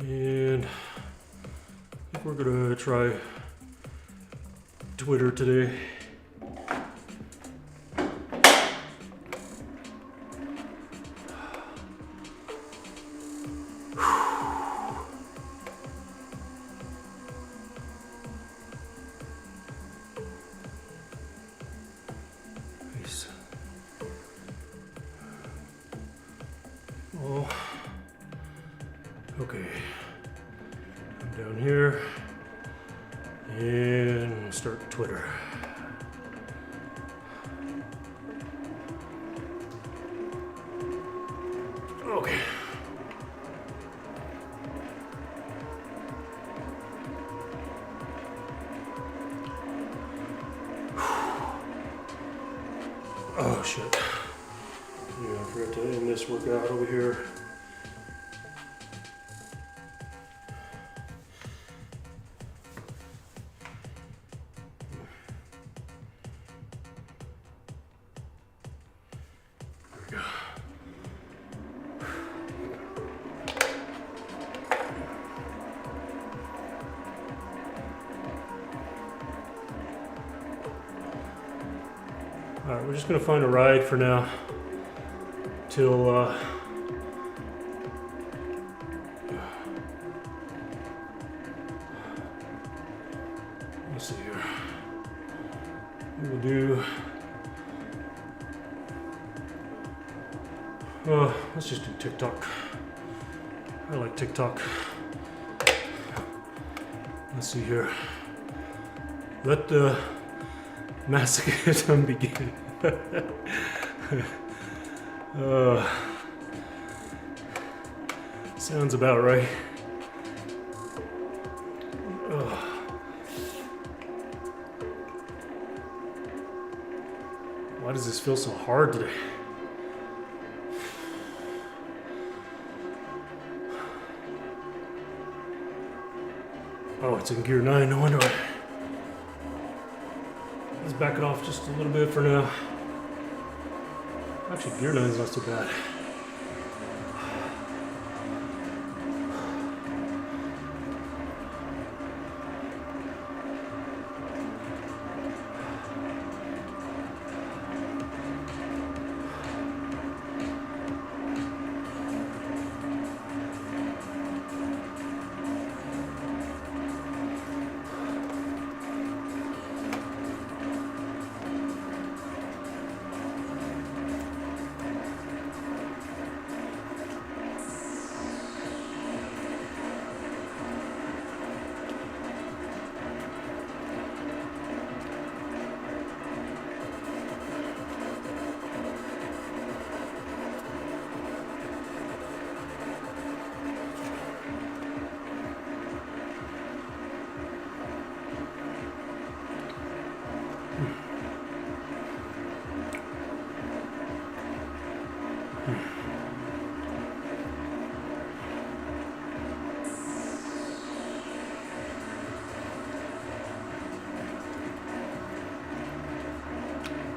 And I think we're gonna try Twitter today. Nice. Oh, okay. I'm down here and start Twitter. Okay. Oh shit. Yeah, I forgot to end this workout over here. There we go. All right, we're just gonna find a ride for now till let's see here. We'll do let's just do TikTok. I like TikTok. Let's see here. Let the masochism begin. Sounds about right. Why does this feel so hard today? Oh, it's in gear 9, no wonder. Let's back it off just a little bit for now. Actually, gear 9 is not so bad.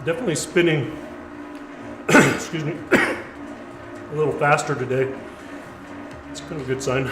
Definitely spinning, excuse me, a little faster today. It's kind of a good sign.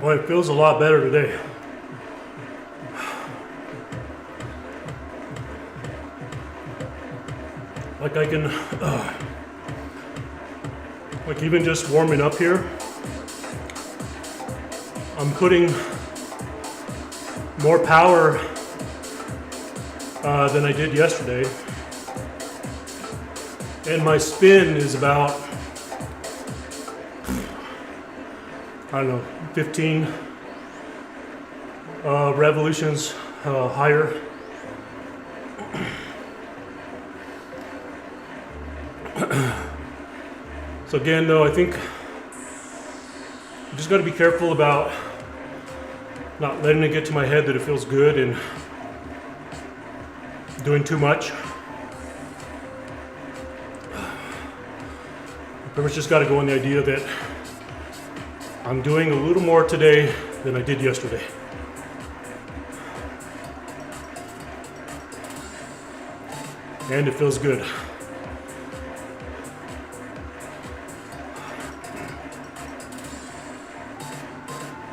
Boy, it feels a lot better today. Like I can, like even just warming up here, I'm putting more power than I did yesterday. And my spin is about, I don't know, 15 revolutions higher. So again, though, I think you just got to be careful about not letting it get to my head that it feels good and doing too much. Pretty much just got to go on the idea that I'm doing a little more today than I did yesterday. And it feels good.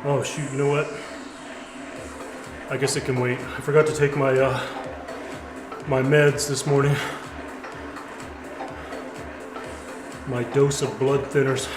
Oh shoot, you know what? I guess it can wait. I forgot to take my my meds this morning. My dose of blood thinners.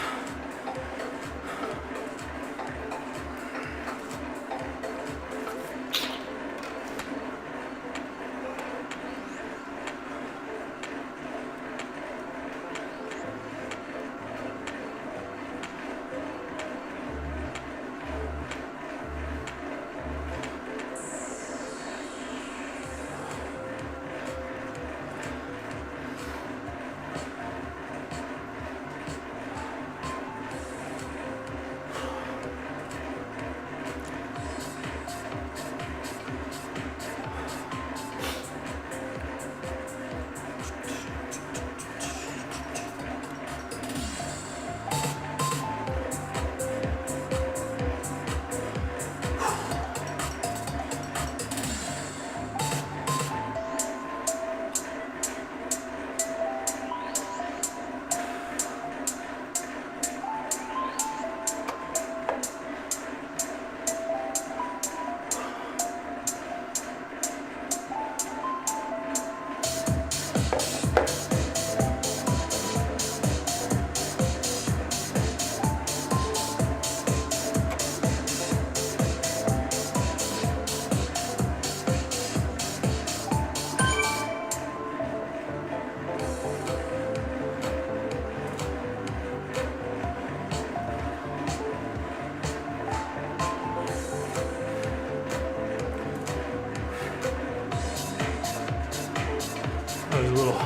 There's a little,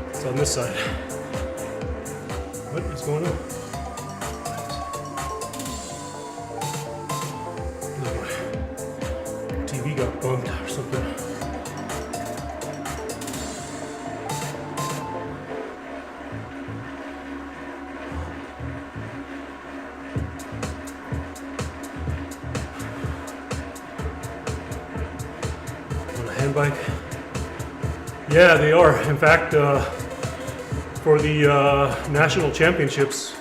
it's on this side. What is going on? Look, my TV got bumped or something. On a hand bike. Yeah, they are. In fact, for the national championships,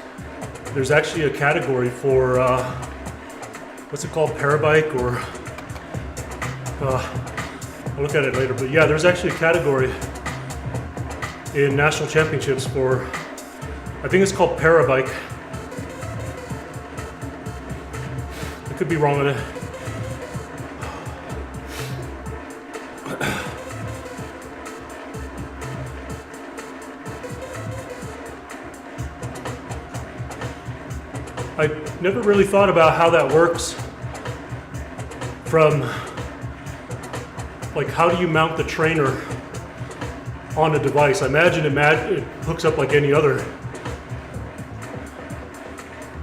there's actually a category for, what's it called, parabike, or, I'll look at it later, but yeah, there's actually a category in national championships for, I think it's called parabike. I could be wrong on it. I never really thought about how that works from, like, how do you mount the trainer on a device? I imagine it hooks up like any other,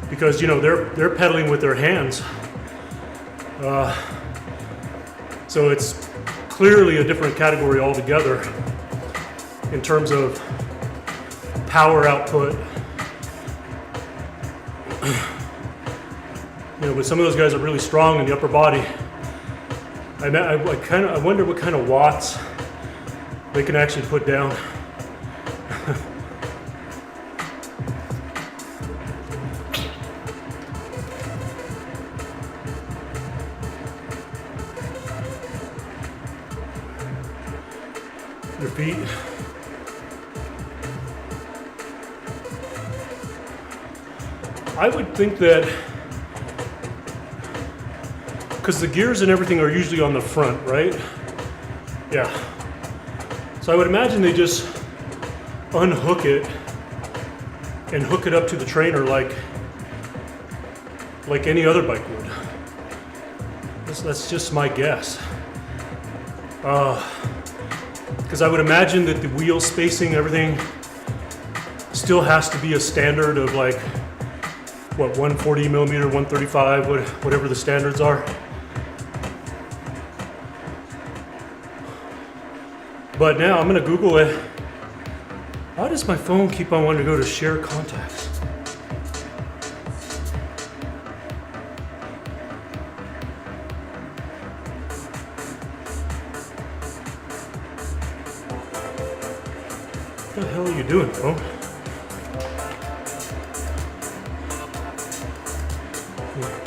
because, you know, they're pedaling with their hands. So it's clearly a different category altogether in terms of power output. You know, but some of those guys are really strong in the upper body. I wonder what kind of watts they can actually put down. your feet. I would think that, because the gears and everything are usually on the front, right? Yeah. So I would imagine they just unhook it and hook it up to the trainer like any other bike would. That's just my guess. Because I would imagine that the wheel spacing, everything, still has to be a standard of like, what, 140 millimeter, 135, whatever the standards are. But now I'm gonna Google it. Why does my phone keep on wanting to go to share contacts? What the hell are you doing, phone?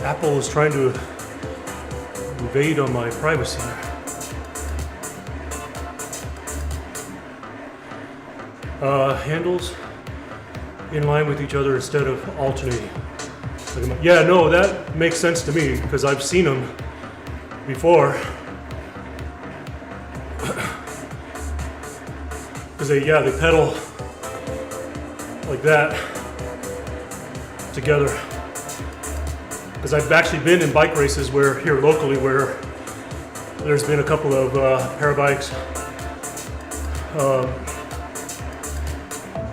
Apple is trying to invade on my privacy. Handles in line with each other instead of alternating. Yeah, no, that makes sense to me because I've seen them before. Because they pedal like that together. Because I've actually been in bike races where here locally where there's been a couple of parabikes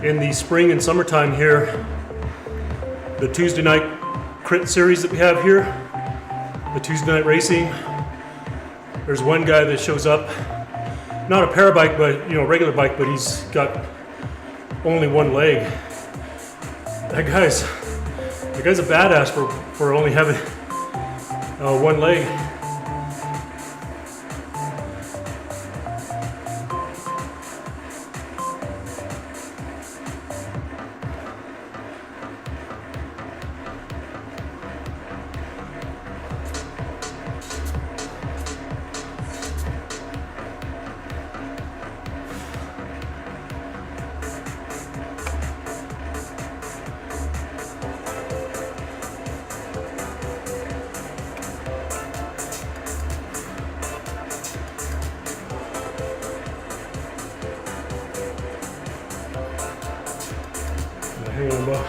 in the spring and summertime here. The Tuesday night crit series that we have here, the Tuesday night racing. There's one guy that shows up, not a parabike, but a regular bike, but he's got only one leg. That guy's a badass for only having one leg. Hang on, Bob.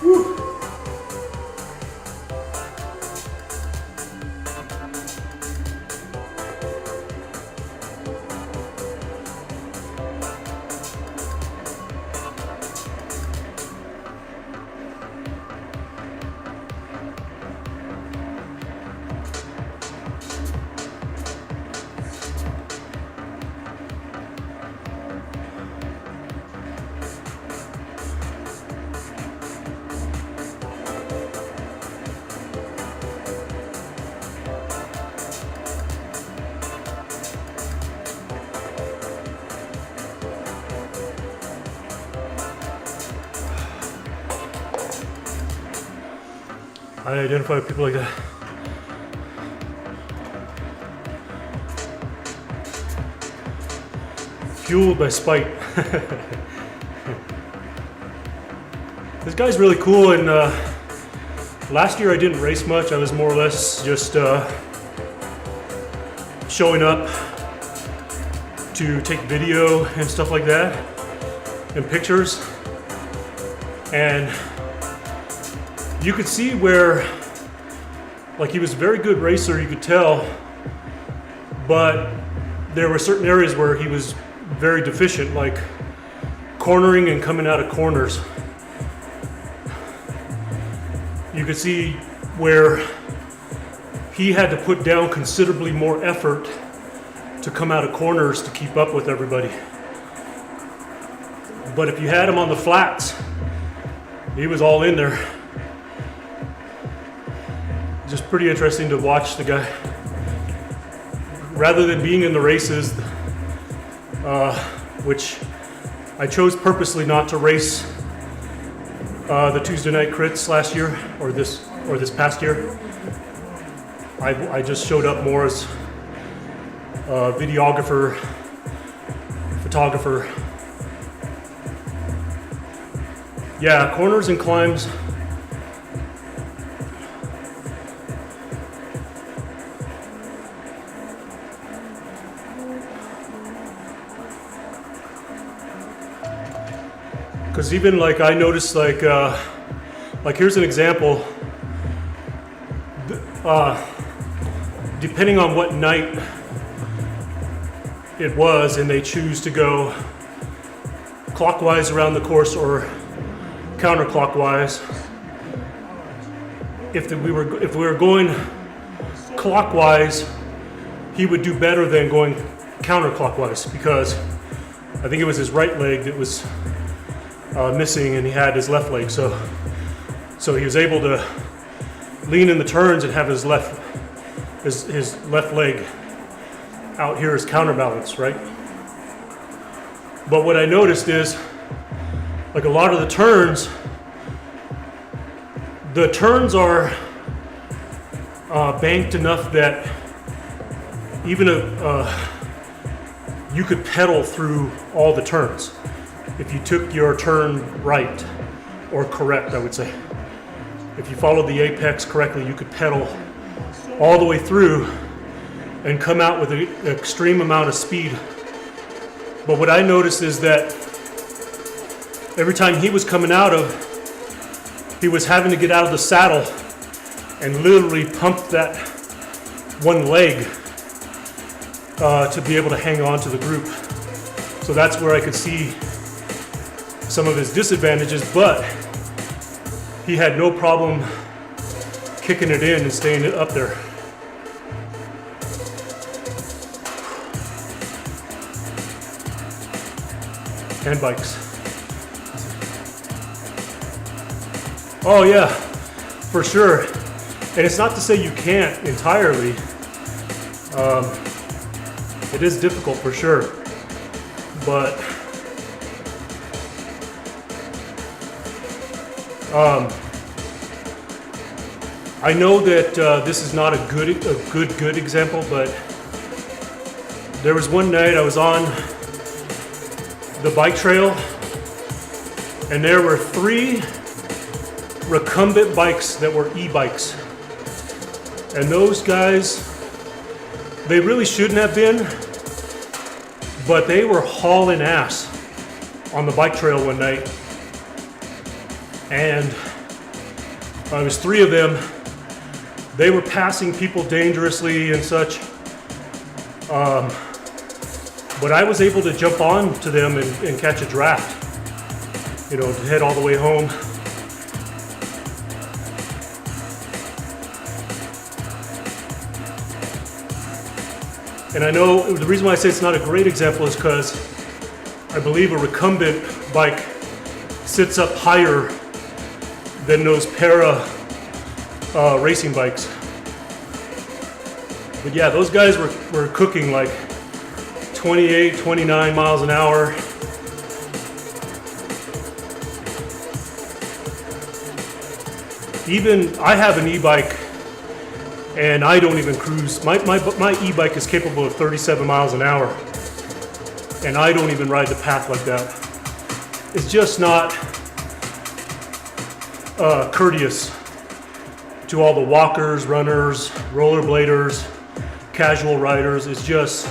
Woo. I identify with people like that. Fueled by spite. This guy's really cool, and last year I didn't race much. I was more or less just showing up to take video and stuff like that, and pictures. And you could see where, like, he was a very good racer, you could tell, but there were certain areas where he was very deficient, like cornering and coming out of corners. You could see where he had to put down considerably more effort to come out of corners to keep up with everybody. But if you had him on the flats, he was all in there. Just pretty interesting to watch the guy. rather than being in the races, which I chose purposely not to race the Tuesday night crits last year or this past year. I just showed up more as a videographer, photographer. Yeah, corners and climbs. Because even like I noticed like here's an example. Depending on what night it was, and they choose to go clockwise around the course or counterclockwise. If we were going clockwise, he would do better than going counterclockwise, because I think it was his right leg that was missing, and he had his left leg. So he was able to lean in the turns and have his left leg out here as counterbalance, right? But what I noticed is, like a lot of the turns are banked enough that even you could pedal through all the turns if you took your turn right, or correct, I would say. If you followed the apex correctly, you could pedal all the way through and come out with an extreme amount of speed. But what I noticed is that every time he was coming out of, he was having to get out of the saddle and literally pump that one leg to be able to hang on to the group. So that's where I could see some of his disadvantages, but he had no problem kicking it in and staying up there. And bikes. Oh yeah, for sure. And it's not to say you can't entirely. It is difficult for sure, but I know that this is not a good example, but there was one night I was on the bike trail, and there were 3 recumbent bikes that were e-bikes. And those guys, they really shouldn't have been, but they were hauling ass on the bike trail one night. And it was 3 of them. They were passing people dangerously and such. But I was able to jump on to them and catch a draft, to head all the way home. And I know the reason why I say it's not a great example is because I believe a recumbent bike sits up higher than those para racing bikes. But yeah, those guys were cooking like 28, 29 miles an hour. Even I have an e-bike, and I don't even cruise. My e-bike is capable of 37 miles an hour, and I don't even ride the path like that. It's just not courteous to all the walkers, runners, rollerbladers, casual riders. It's just,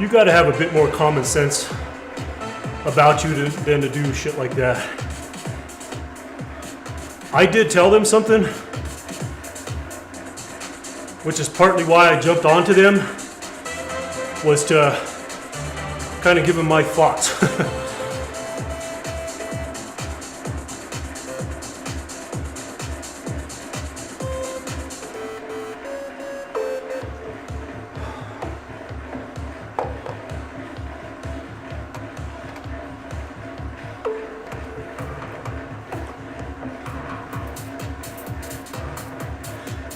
you got to have a bit more common sense about you than to do shit like that. I did tell them something, which is partly why I jumped onto them, was to kind of give them my thoughts.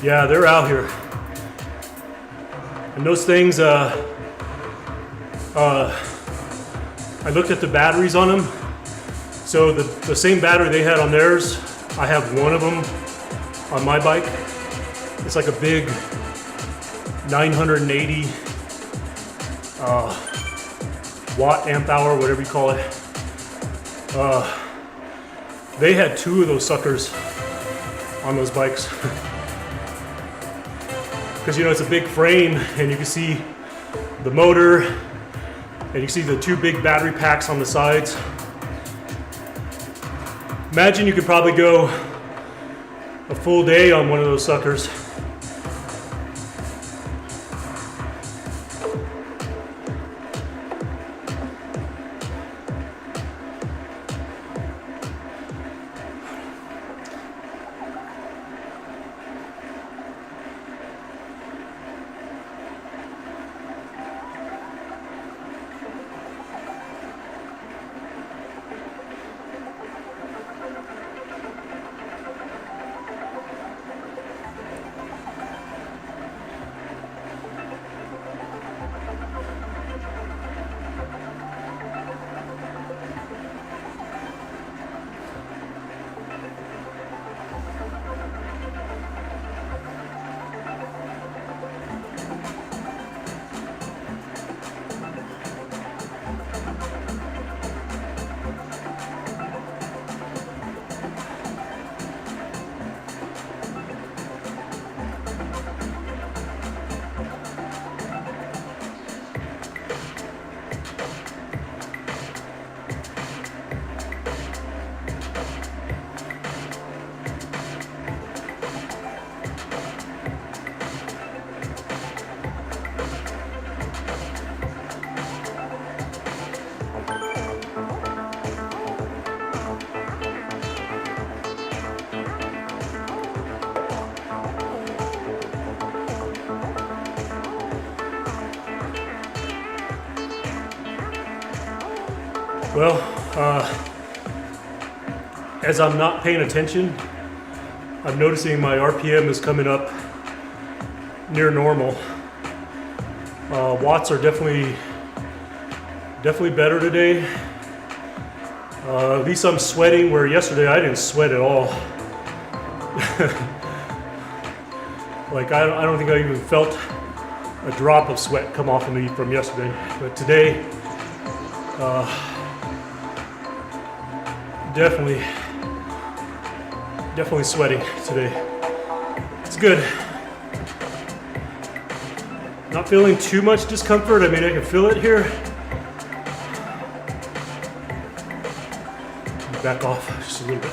Yeah, they're out here. And those things, I looked at the batteries on them. So the same battery they had on theirs, I have one of them on my bike. It's like a big 980 watt, amp hour, whatever you call it. They had two of those suckers on those bikes. Because you know it's a big frame and you can see the motor and you can see the two big battery packs on the sides. Imagine you could probably go a full day on one of those suckers. Well, as I'm not paying attention, I'm noticing my RPM is coming up near normal. Watts are definitely better today. At least I'm sweating, where yesterday I didn't sweat at all. Like I don't think I even felt a drop of sweat come off of me from yesterday. But today, definitely sweating today. It's good. Not feeling too much discomfort. I mean, I can feel it here. Back off just a little bit.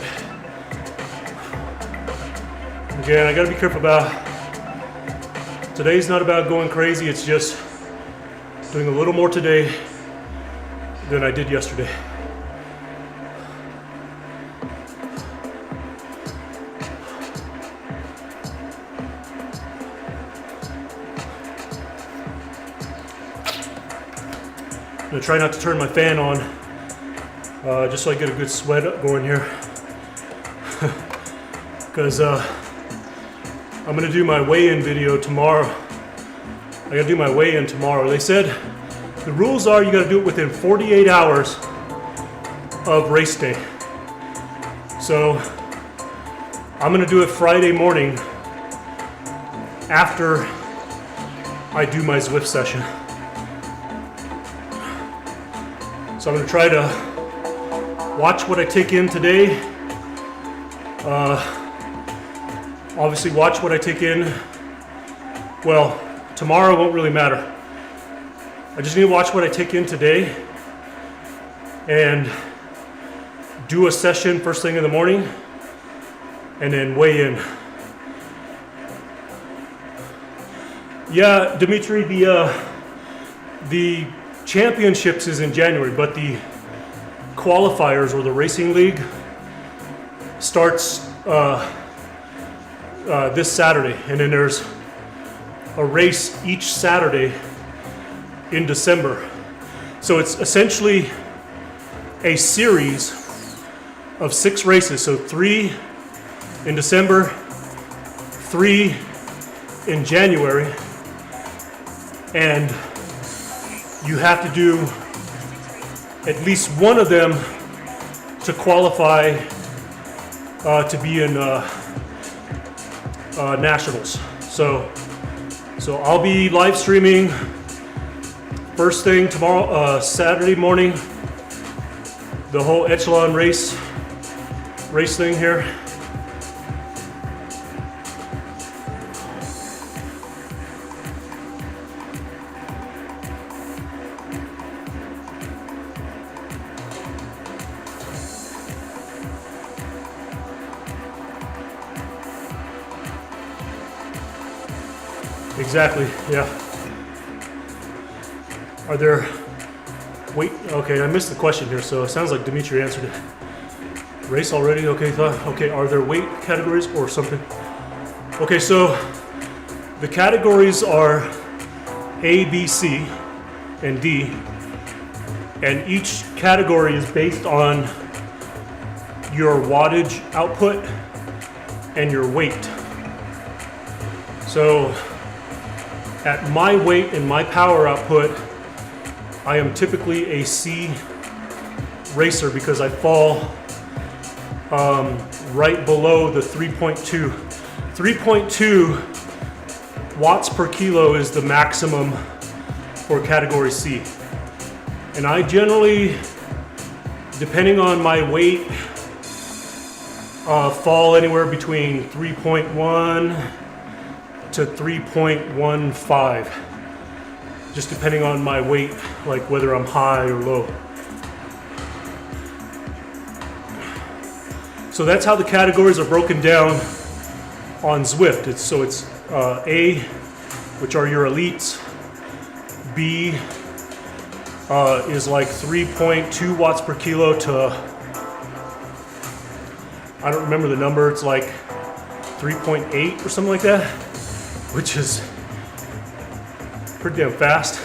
Again, I gotta be careful about, today's not about going crazy, it's just doing a little more today than I did yesterday. I'm gonna try not to turn my fan on, just so I get a good sweat going here. Because I'm gonna do my weigh-in video tomorrow. I gotta do my weigh-in tomorrow. They said the rules are you gotta do it within 48 hours of race day. So I'm gonna do it Friday morning after I do my Zwift session. So I'm gonna try to watch what I take in today. Obviously watch what I take in. Well, tomorrow won't really matter. I just need to watch what I take in today and do a session first thing in the morning and then weigh in. Yeah, Dimitri, the championships is in January, but the qualifiers or the racing league starts this Saturday, and then there's a race each Saturday in December. So it's essentially a series of 6 races. So 3 in December, 3 in January, and you have to do at least one of them to qualify to be in nationals. So I'll be live streaming first thing tomorrow, Saturday morning, the whole echelon race thing here. Exactly, yeah. Are there, wait, okay, I missed the question here, so it sounds like Dimitri answered it. Race already, okay, okay, are there weight categories or something? Okay, so the categories are A, B, C, and D, and each category is based on your wattage output and your weight. So at my weight and my power output, I am typically a C racer because I fall right below the 3.2. 3.2 watts per kilo is the maximum for category C. And I generally, depending on my weight, fall anywhere between 3.1 to 3.15, just depending on my weight, like whether I'm high or low. So that's how the categories are broken down on Zwift. It's A, which are your elites. B is like 3.2 watts per kilo to, I don't remember the number, it's like 3.8 or something like that, which is pretty damn fast.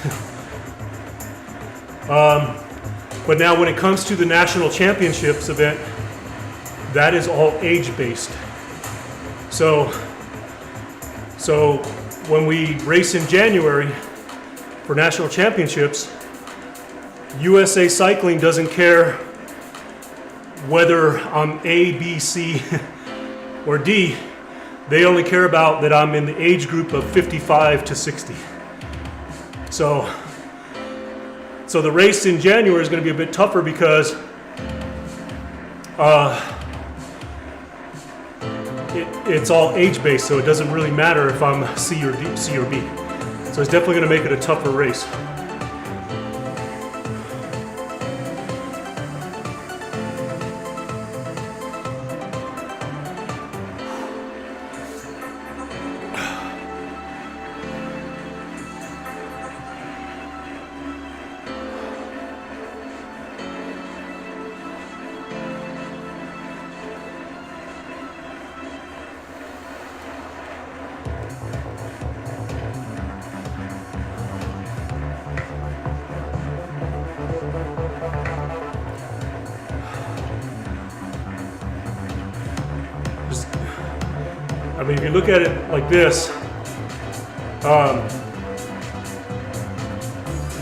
But now when it comes to the national championships event, that is all age-based. So when we race in January for national championships, USA Cycling doesn't care whether I'm A, B, C, or D. They only care about that I'm in the age group of 55 to 60. So the race in January is going to be a bit tougher because it's all age-based, so it doesn't really matter if I'm C or D, C or B. So it's definitely going to make it a tougher race. I mean, if you look at it like this,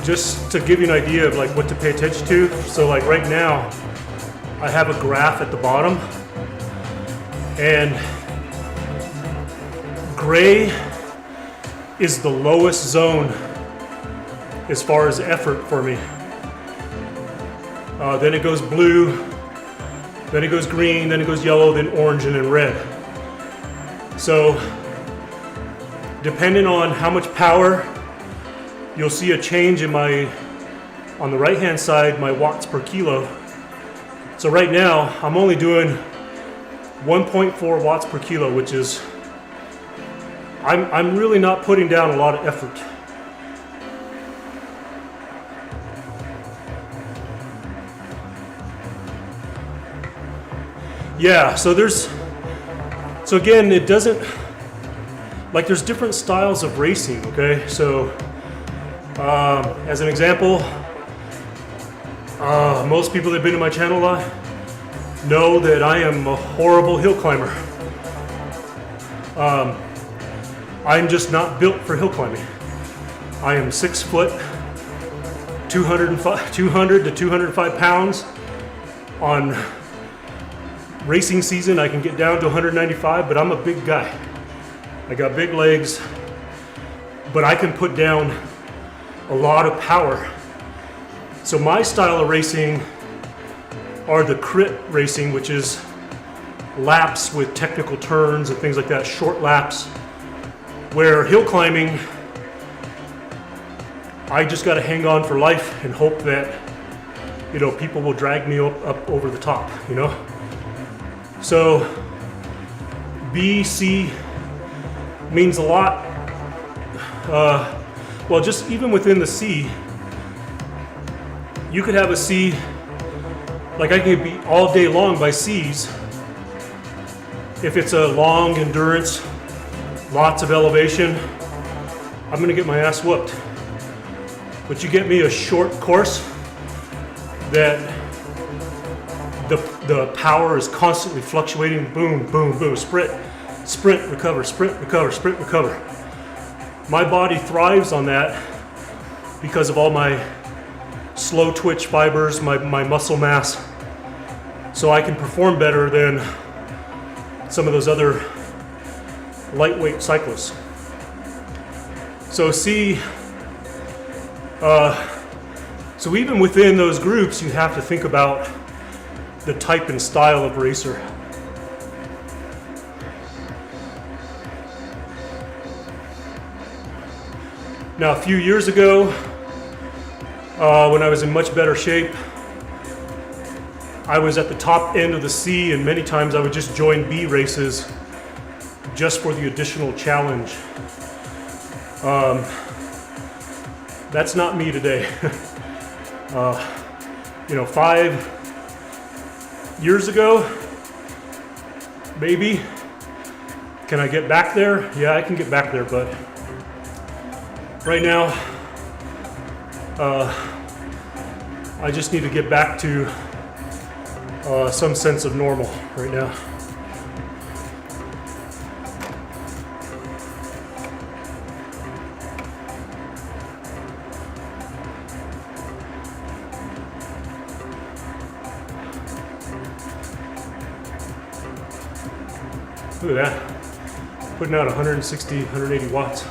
just to give you an idea of like what to pay attention to. So like right now, I have a graph at the bottom, and gray is the lowest zone as far as effort for me. Then it goes blue, then it goes green, then it goes yellow, then orange, and then red. So depending on how much power, you'll see a change in on the right hand side, my watts per kilo. So right now, I'm only doing 1.4 watts per kilo, which is, I'm really not putting down a lot of effort. Yeah, so again, it doesn't, like there's different styles of racing, okay? So as an example, most people that have been to my channel a lot know that I am a horrible hill climber. I'm just not built for hill climbing. I am 6 foot, 200 to 205 pounds. On racing season, I can get down to 195, but I'm a big guy. I got big legs, but I can put down a lot of power. So my style of racing are the crit racing, which is laps with technical turns and things like that, short laps, where hill climbing, I just got to hang on for life and hope that, you know, people will drag me up over the top, you know? So B, C means a lot. Well, just even within the C, you could have a C, like I could be all day long by C's. If it's a long endurance, lots of elevation, I'm gonna get my ass whooped. But you get me a short course that the power is constantly fluctuating, boom, boom, boom, sprint, recover, sprint, recover, sprint, recover. My body thrives on that because of all my slow twitch fibers, my muscle mass. So I can perform better than some of those other lightweight cyclists. So C, so even within those groups, you have to think about the type and style of racer. Now, a few years ago, when I was in much better shape, I was at the top end of the C, and many times I would just join B races just for the additional challenge. That's not me today. 5 years ago, maybe. Can I get back there? Yeah, I can get back there, but right now, I just need to get back to some sense of normal right now. Look at that, putting out 160, 180 watts.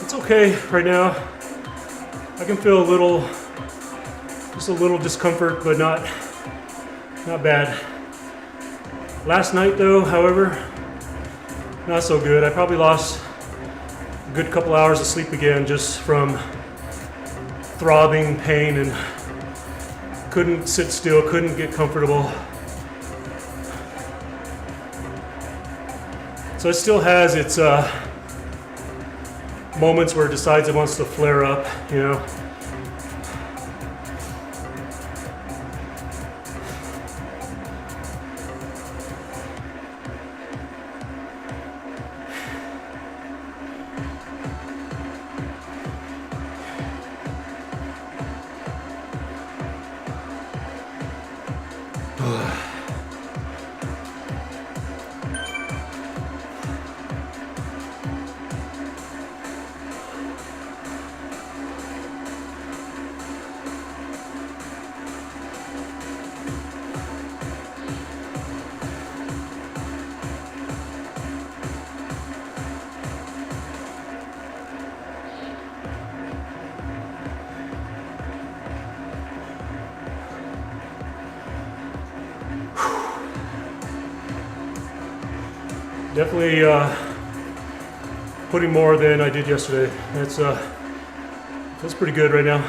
It's okay right now. I can feel just a little discomfort, but not bad. Last night though, however, not so good. I probably lost a good couple hours of sleep again just from throbbing pain and couldn't sit still, couldn't get comfortable. So it still has its moments where it decides it wants to flare up, you know. Definitely putting more than I did yesterday. That's pretty good right now.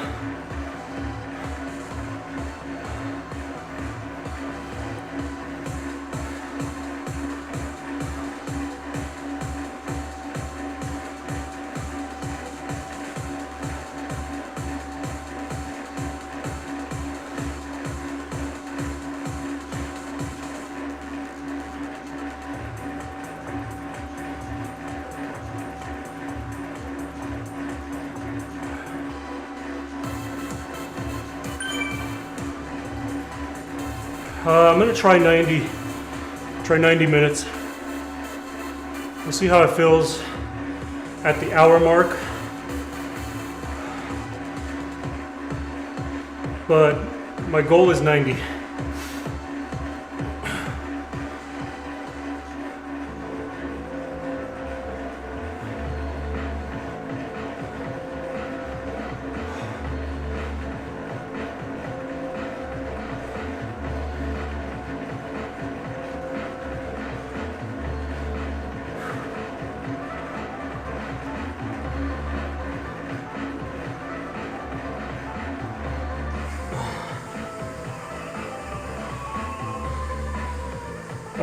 I'm gonna try 90 minutes. We'll see how it feels at the hour mark. But my goal is 90.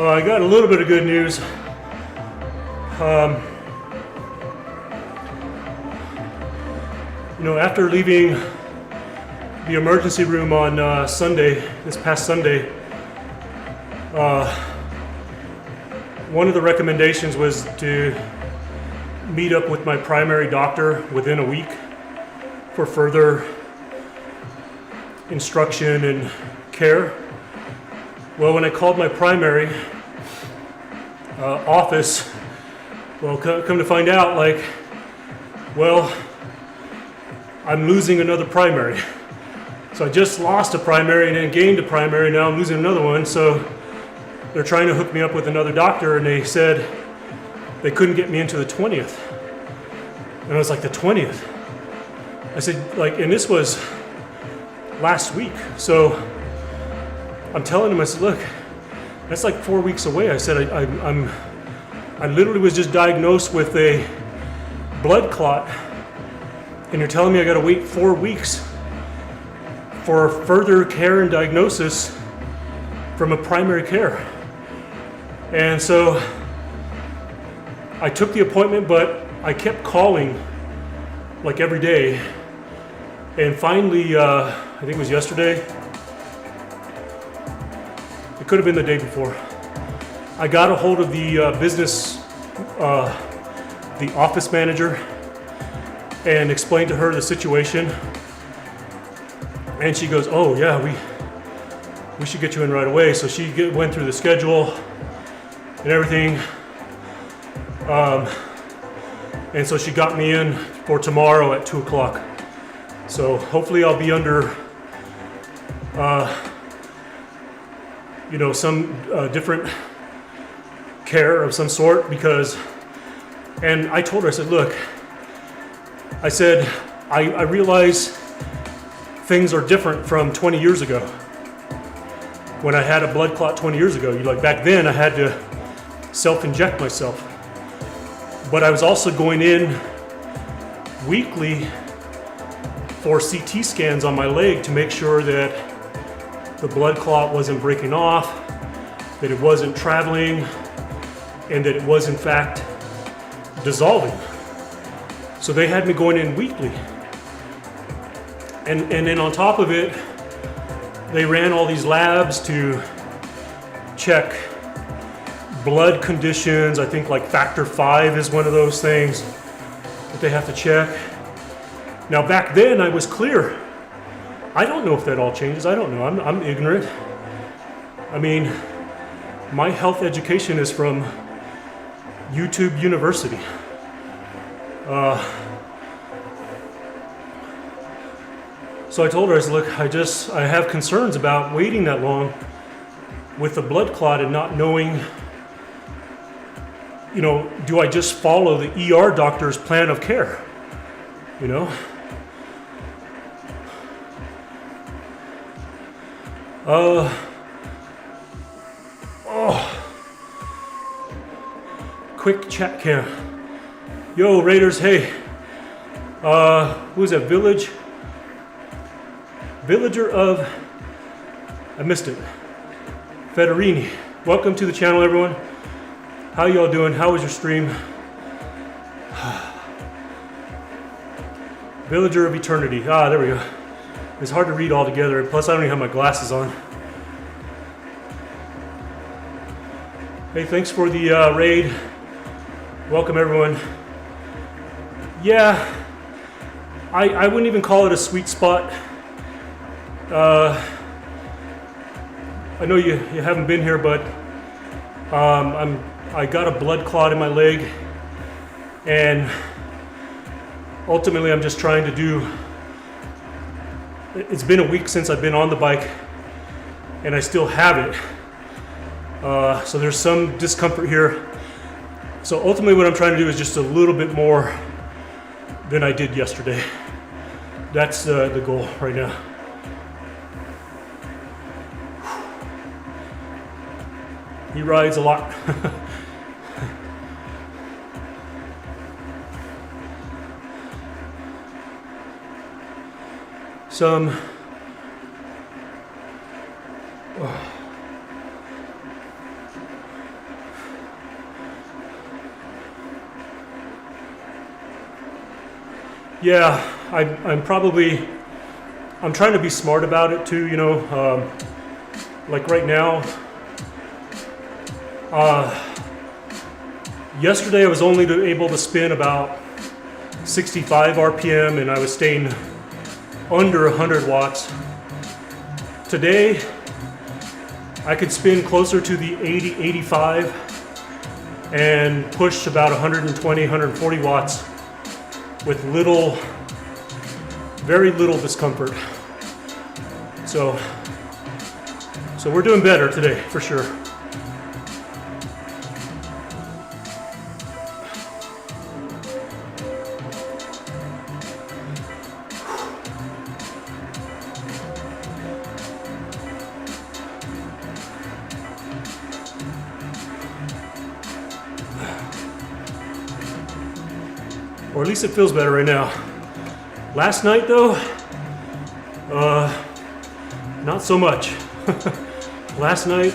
I got a little bit of good news. After leaving the emergency room on this past Sunday, one of the recommendations was to meet up with my primary doctor within a week for further instruction and care. Well, when I called my primary office, come to find out, I'm losing another primary. So I just lost a primary and then gained a primary, now I'm losing another one. So they're trying to hook me up with another doctor, and they said they couldn't get me into the 20th. And I was like, the 20th? I said, and this was last week. So I'm telling him, I said, look, that's 4 weeks away. I said, I literally was just diagnosed with a blood clot, and you're telling me I gotta wait 4 weeks for further care and diagnosis from a primary care. And so I took the appointment, but I kept calling every day. And finally, I think it was yesterday, it could have been the day before, I got a hold of the the office manager, and explained to her the situation. And she goes, oh yeah, we should get you in right away. So she went through the schedule and everything. And so she got me in for tomorrow at 2 o'clock. So hopefully I'll be under some different care of some sort, and I told her, I said, look, I said, I realize things are different from 20 years ago. When I had a blood clot 20 years ago, back then I had to self-inject myself. But I was also going in weekly for CT scans on my leg to make sure that the blood clot wasn't breaking off, that it wasn't traveling, and that it was in fact dissolving. So they had me going in weekly. And then on top of it, they ran all these labs to check blood conditions. I think factor V is one of those things that they have to check. Now back then I was clear. I don't know if that all changes. I don't know. I'm ignorant. I mean, my health education is from YouTube University. So I told her, I said, look, I have concerns about waiting that long with the blood clot and not knowing, do I just follow the ER doctor's plan of care? quick chat cam. Yo, Raiders, hey. Who's that? Villager of, I missed it. Federini. Welcome to the channel, everyone. How y'all doing? How was your stream? Villager of Eternity. Ah, there we go. It's hard to read all together. Plus, I don't even have my glasses on. Hey, thanks for the raid. Welcome, everyone. Yeah, I wouldn't even call it a sweet spot. I know you haven't been here, but I got a blood clot in my leg, and ultimately I'm just trying to do. It's been a week since I've been on the bike, and I still have it. So there's some discomfort here. So ultimately what I'm trying to do is just a little bit more than I did yesterday. That's the goal right now. He rides a lot. Yeah, I'm trying to be smart about it too, you know, like right now. Yesterday I was only able to spin about 65 RPM and I was staying under 100 watts. Today I could spin closer to the 80, 85 and push about 120, 140 watts with very little discomfort. So we're doing better today for sure. Or at least it feels better right now. Last night though, not so much. Last night,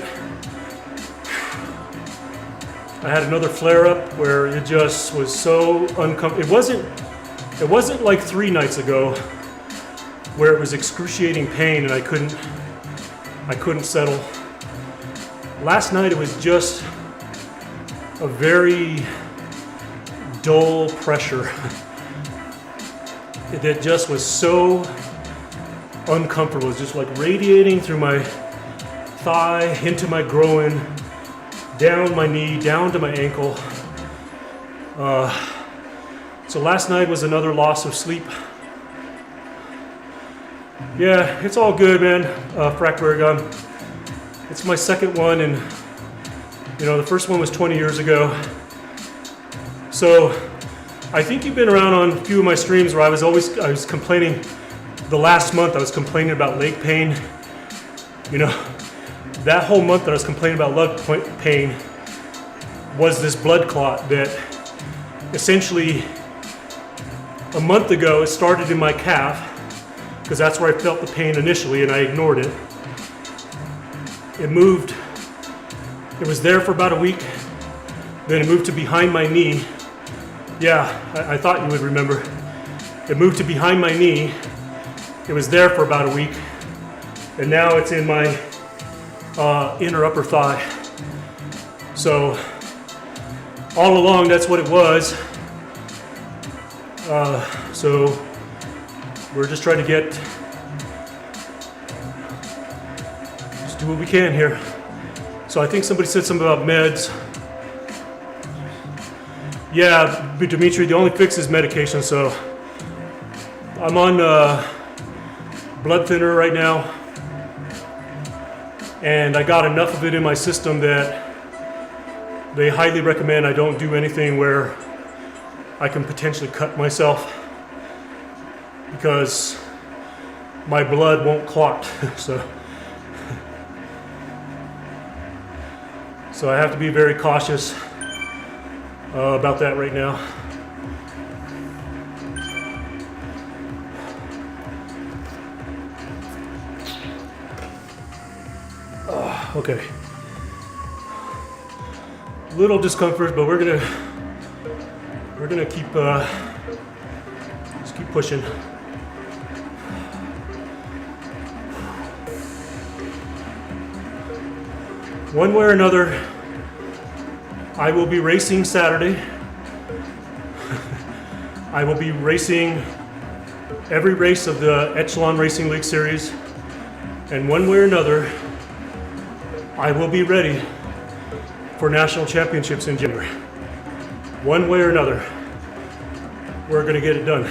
I had another flare up where it just was so uncomfortable. It wasn't like 3 nights ago where it was excruciating pain and I couldn't settle. Last night it was just a very dull pressure that just was so uncomfortable. It was just like radiating through my thigh, into my groin, down my knee, down to my ankle. So last night was another loss of sleep. Yeah, it's all good, man. Frackberg, it's my second one, and you know, the first one was 20 years ago. So I think you've been around on a few of my streams where I was complaining. The last month I was complaining about leg pain. You know, that whole month that I was complaining about leg pain was this blood clot that essentially a month ago it started in my calf because that's where I felt the pain initially and I ignored it. It moved, it was there for about a week, then it moved to behind my knee. Yeah, I thought you would remember. It moved to behind my knee. It was there for about a week. And now it's in my inner upper thigh. So all along, that's what it was. So we're just trying to just do what we can here. So I think somebody said something about meds. Yeah, Dimitri, the only fix is medication. So I'm on blood thinner right now, and I got enough of it in my system that they highly recommend I don't do anything where I can potentially cut myself because my blood won't clot. So I have to be very cautious. about that right now. Okay. Little discomfort, but we're gonna keep just keep pushing. One way or another, I will be racing Saturday. I will be racing every race of the Echelon Racing League Series, and one way or another, I will be ready for national championships in January. One way or another, we're gonna get it done.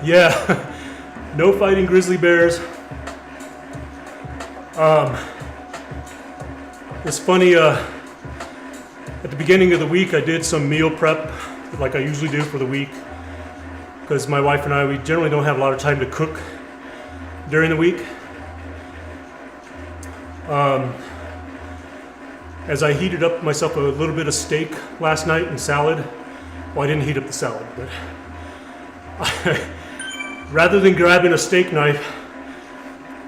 Yeah, no fighting grizzly bears. It's funny, at the beginning of the week I did some meal prep like I usually do for the week, because my wife and I, we generally don't have a lot of time to cook during the week. As I heated up myself a little bit of steak last night and salad, well, I didn't heat up the salad, but rather than grabbing a steak knife,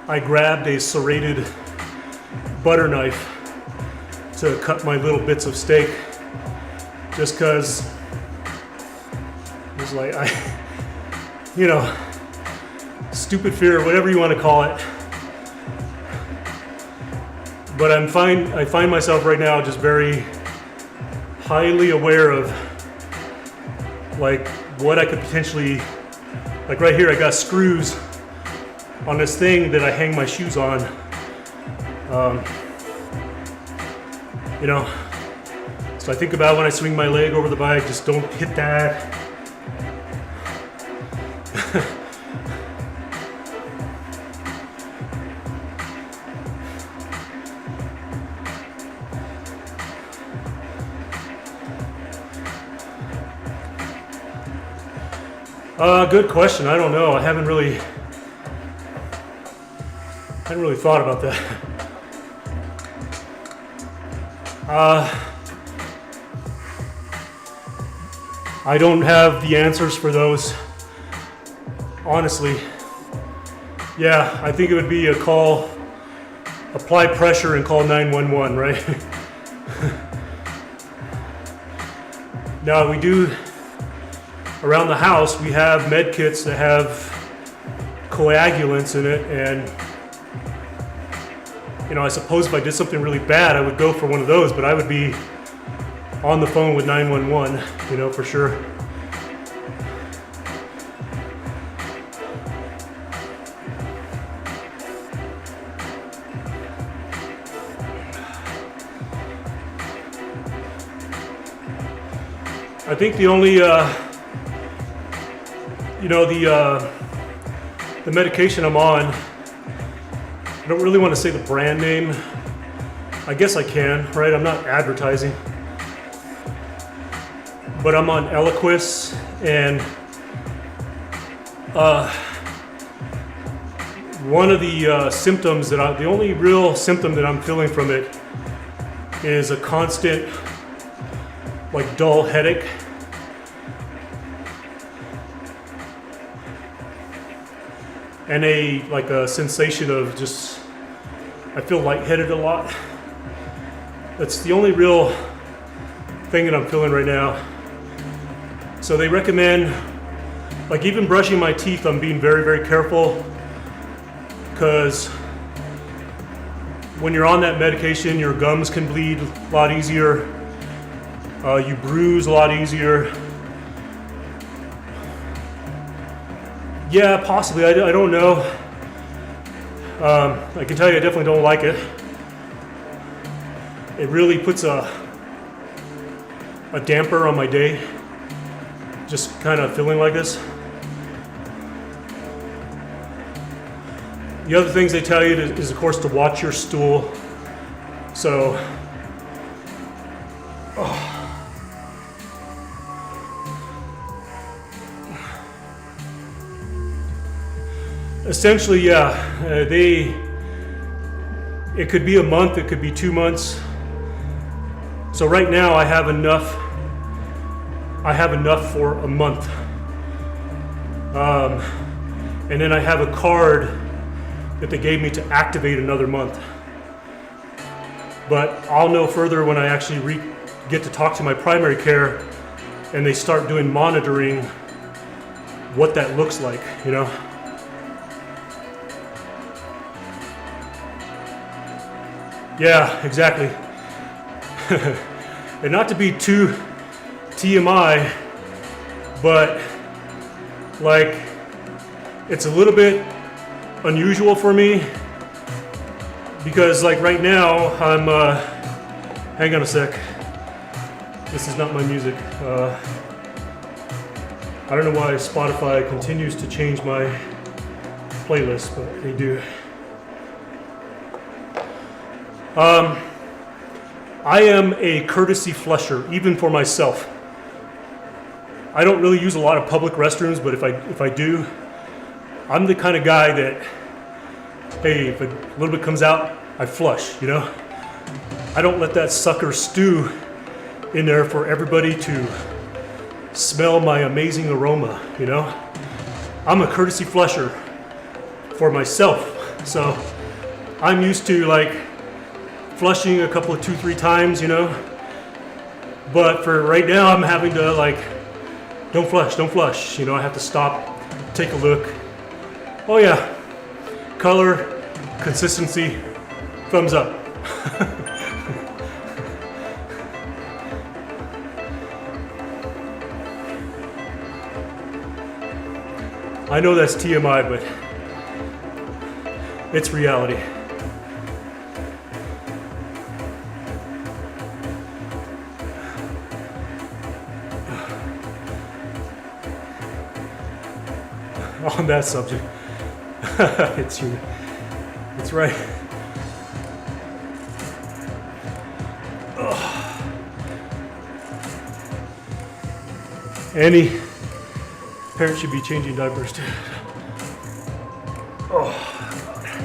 I grabbed a serrated butter knife to cut my little bits of steak, just because it was like, stupid fear, whatever you want to call it. But I find myself right now just very highly aware of like what I could potentially, like right here I got screws on this thing that I hang my shoes on. So I think about when I swing my leg over the bike, just don't hit that. Good question. I don't know. I hadn't really thought about that. I don't have the answers for those, honestly. Yeah, I think it would be a call, apply pressure and call 911, right? Now we do, around the house, we have med kits that have coagulants in it, and I suppose if I did something really bad, I would go for one of those, but I would be on the phone with 911, for sure. I think the only, the medication I'm on, I don't really want to say the brand name. I guess I can, right? I'm not advertising. But I'm on Eliquis, and one of the symptoms the only real symptom that I'm feeling from it is a constant, like, dull headache. And a sensation of just, I feel lightheaded a lot. That's the only real thing that I'm feeling right now. So they recommend, like, even brushing my teeth, I'm being very, very careful, because when you're on that medication, your gums can bleed a lot easier. You bruise a lot easier. Yeah, possibly. I don't know. I can tell you I definitely don't like it. It really puts a damper on my day, just kind of feeling like this. The other things they tell you is, of course, to watch your stool. So, essentially, yeah, it could be a month, it could be 2 months. So right now I have enough for a month. And then I have a card that they gave me to activate another month. But I'll know further when I actually get to talk to my primary care and they start doing monitoring what that looks like, you know? Yeah, exactly. And not to be too TMI, but like it's a little bit unusual for me because like right now I'm hang on a sec, this is not my music. I don't know why Spotify continues to change my playlist, but they do. I am a courtesy flusher, even for myself. I don't really use a lot of public restrooms, but if I do, I'm the kind of guy that, hey, if a little bit comes out, I flush, you know? I don't let that sucker stew in there for everybody to smell my amazing aroma, you know? I'm a courtesy flusher for myself. So I'm used to like flushing a couple of 2-3 times, you know? But for right now, I'm having to like, don't flush. You know, I have to stop, take a look. Oh yeah, color, consistency, thumbs up. I know that's TMI, but it's reality. On that subject, it's right. Ugh. Any parent should be changing diapers too. Oh, God.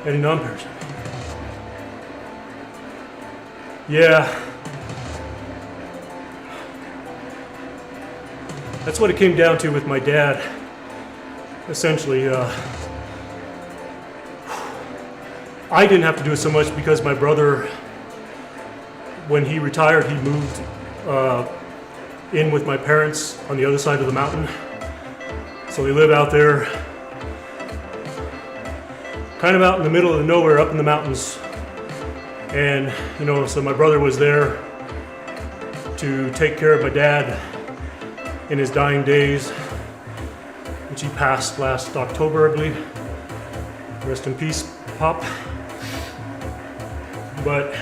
Any non-parents? Yeah. That's what it came down to with my dad. Essentially, I didn't have to do it so much because my brother, when he retired, he moved in with my parents on the other side of the mountain. So they live out there, kind of out in the middle of nowhere, up in the mountains. And, you know, so my brother was there to take care of my dad in his dying days, which he passed last October, I believe. Rest in peace, Pop. But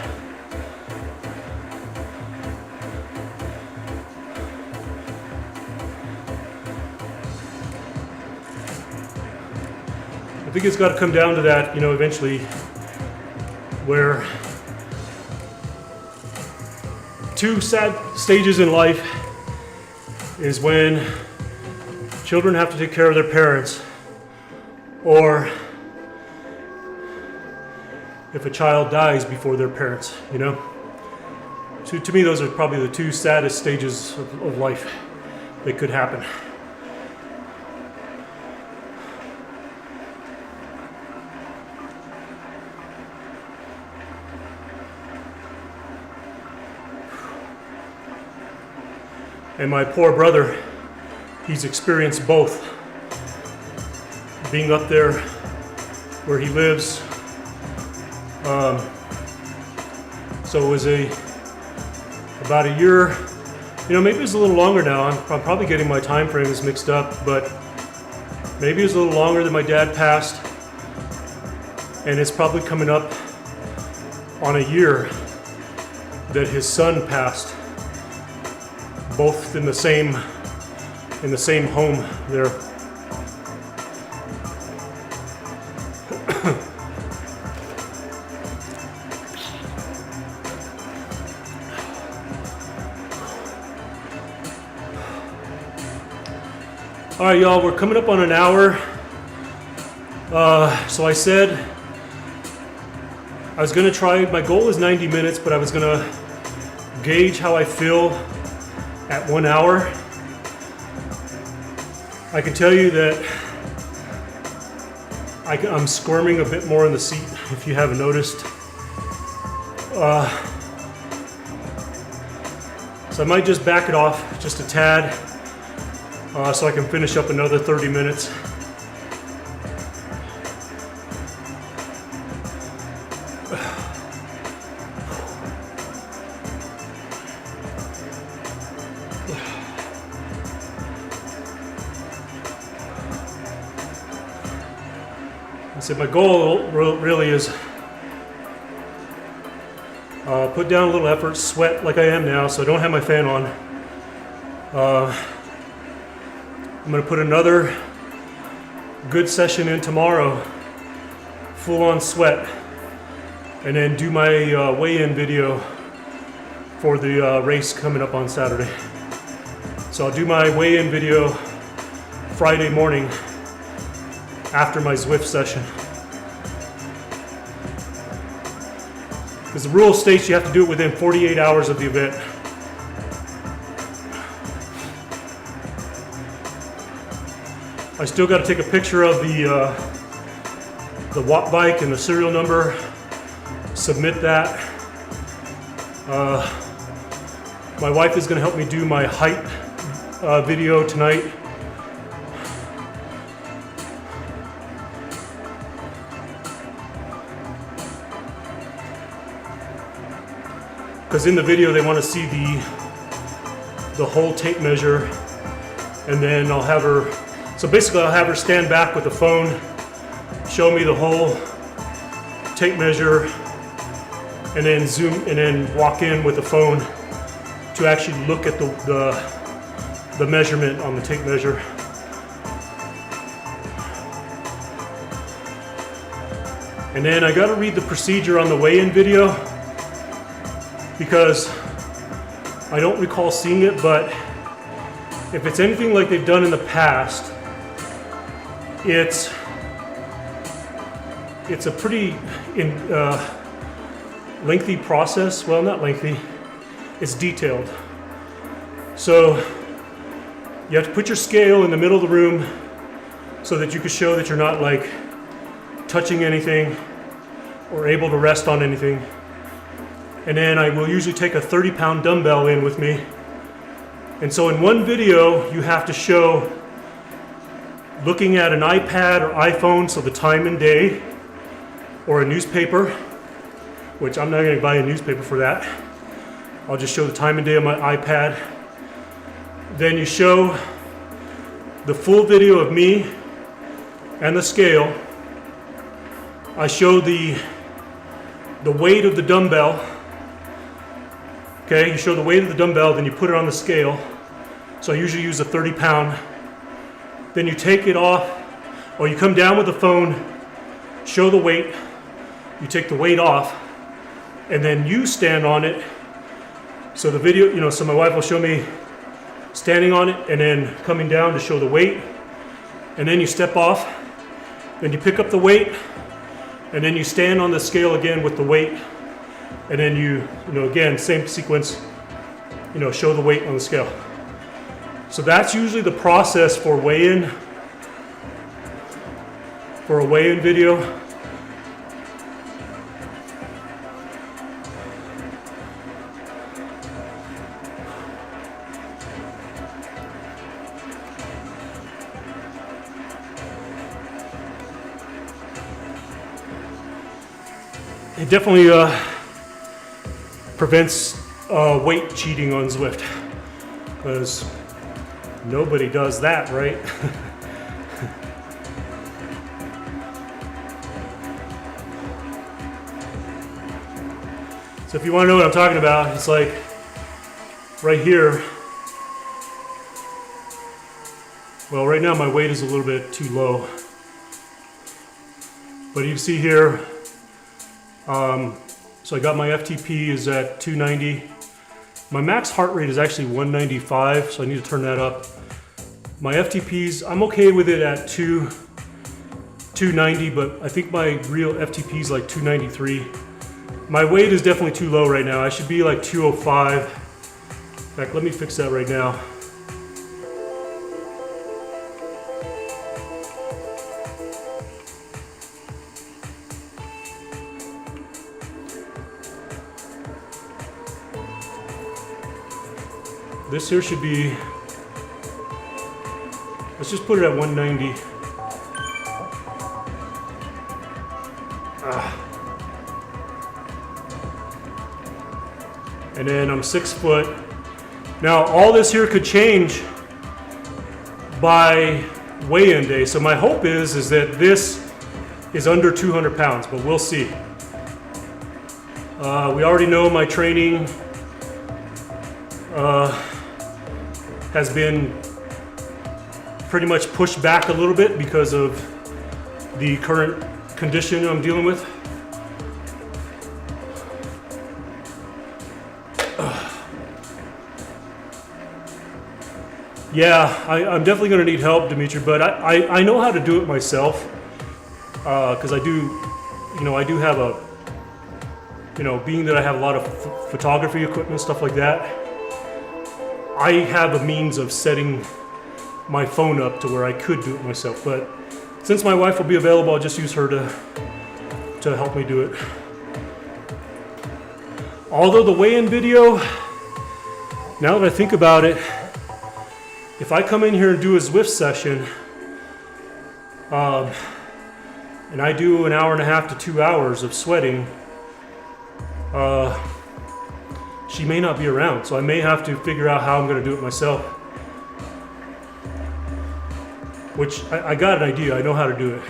I think it's got to come down to that, you know, eventually, where two sad stages in life is when children have to take care of their parents, or if a child dies before their parents, you know? So to me, those are probably the two saddest stages of life that could happen. And my poor brother, he's experienced both. Being up there where he lives. So it was about a year, you know, maybe it was a little longer now. I'm probably getting my time frames mixed up, but maybe it was a little longer than my dad passed. And it's probably coming up on a year that his son passed. Both in the same home there. All right, y'all, we're coming up on an hour. So I said I was gonna try, my goal is 90 minutes, but I was gonna gauge how I feel at 1 hour. I can tell you that I'm squirming a bit more in the seat, if you haven't noticed. So I might just back it off just a tad, so I can finish up another 30 minutes. So my goal really is put down a little effort, sweat like I am now, so I don't have my fan on. I'm going to put another good session in tomorrow, full on sweat, and then do my weigh-in video for the race coming up on Saturday. So I'll do my weigh-in video Friday morning after my Zwift session. Because the rule states you have to do it within 48 hours of the event. I still got to take a picture of the watt bike and the serial number, submit that. My wife is going to help me do my height video tonight. Because in the video they want to see the whole tape measure, and then I'll have her, so basically I'll have her stand back with the phone, show me the whole tape measure, and then zoom, and then walk in with the phone to actually look at the measurement on the tape measure. And then I got to read the procedure on the weigh-in video, because I don't recall seeing it, but if it's anything like they've done in the past, it's a pretty lengthy process. Well, not lengthy, it's detailed. So you have to put your scale in the middle of the room so that you can show that you're not like touching anything or able to rest on anything. And then I will usually take a 30-pound dumbbell in with me. And so in one video, you have to show looking at an iPad or iPhone, so the time and day, or a newspaper, which I'm not going to buy a newspaper for that. I'll just show the time and day on my iPad. Then you show the full video of me and the scale. I show the weight of the dumbbell. Okay, you show the weight of the dumbbell, then you put it on the scale. So I usually use a 30-pound. Then you take it off, or you come down with the phone, show the weight, you take the weight off, and then you stand on it. So the video, so my wife will show me standing on it and then coming down to show the weight. And then you step off, then you pick up the weight, and then you stand on the scale again with the weight. And then you again, same sequence, show the weight on the scale. So that's usually the process for weigh-in, for a weigh-in video. It definitely prevents weight cheating on Zwift, because nobody does that, right? So if you want to know what I'm talking about, it's like right here. Well, right now my weight is a little bit too low, but you can see here, so I got my FTP is at 290. My max heart rate is actually 195, so I need to turn that up. My FTPs, I'm okay with it at 2 290, but I think my real FTP is like 293. My weight is definitely too low right now. I should be like 205. In fact, let me fix that right now. This here should be, let's just put it at 190. And then I'm 6 foot. Now all this here could change by weigh-in day. So my hope is that this is under 200 pounds, but we'll see. We already know my training has been pretty much pushed back a little bit because of the current condition I'm dealing with. Yeah, I'm definitely going to need help, Dimitri, but I know how to do it myself because I do have a, being that I have a lot of photography equipment, stuff like that, I have a means of setting my phone up to where I could do it myself. But since my wife will be available, I'll just use her to help me do it. Although the weigh-in video, now that I think about it, if I come in here and do a Zwift session, and I do an hour and a half to 2 hours of sweating, she may not be around, so I may have to figure out how I'm going to do it myself. Which I got an idea, I know how to do it.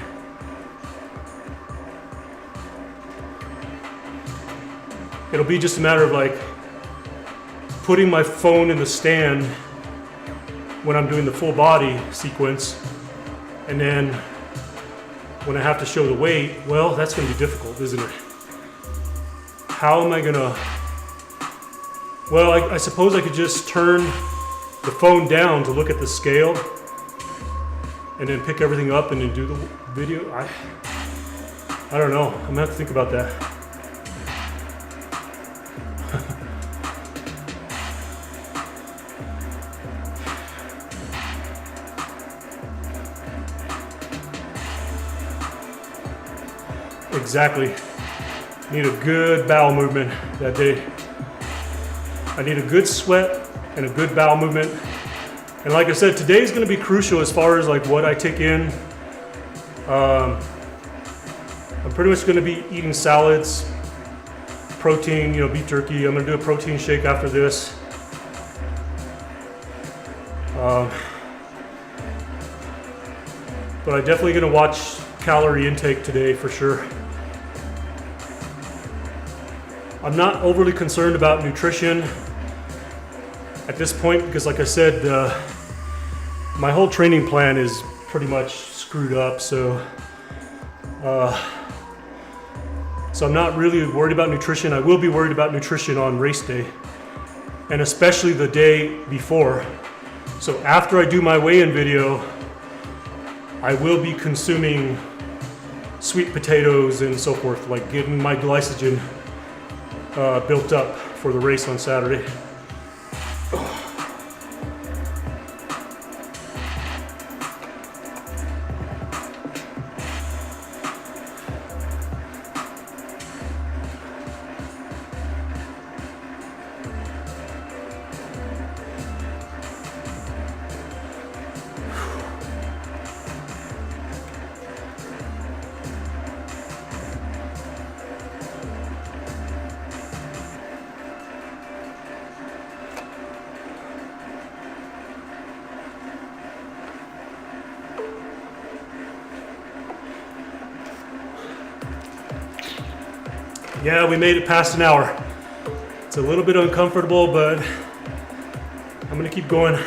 It'll be just a matter of like putting my phone in the stand when I'm doing the full body sequence, and then when I have to show the weight, well, that's going to be difficult, isn't it? How am I going to... Well, I suppose I could just turn the phone down to look at the scale and then pick everything up and then do the video. I don't know. I'm going to have to think about that. Exactly. Need a good bowel movement that day. I need a good sweat and a good bowel movement. And like I said, today's going to be crucial as far as like what I take in. I'm pretty much going to be eating salads, protein, beef jerky. I'm going to do a protein shake after this. But I'm definitely going to watch calorie intake today for sure. I'm not overly concerned about nutrition at this point because, like I said, my whole training plan is pretty much screwed up. So I'm not really worried about nutrition. I will be worried about nutrition on race day, and especially the day before. So after I do my weigh-in video, I will be consuming sweet potatoes and so forth, like getting my glycogen built up for the race on Saturday. Yeah, we made it past an hour. It's a little bit uncomfortable, but I'm gonna keep going.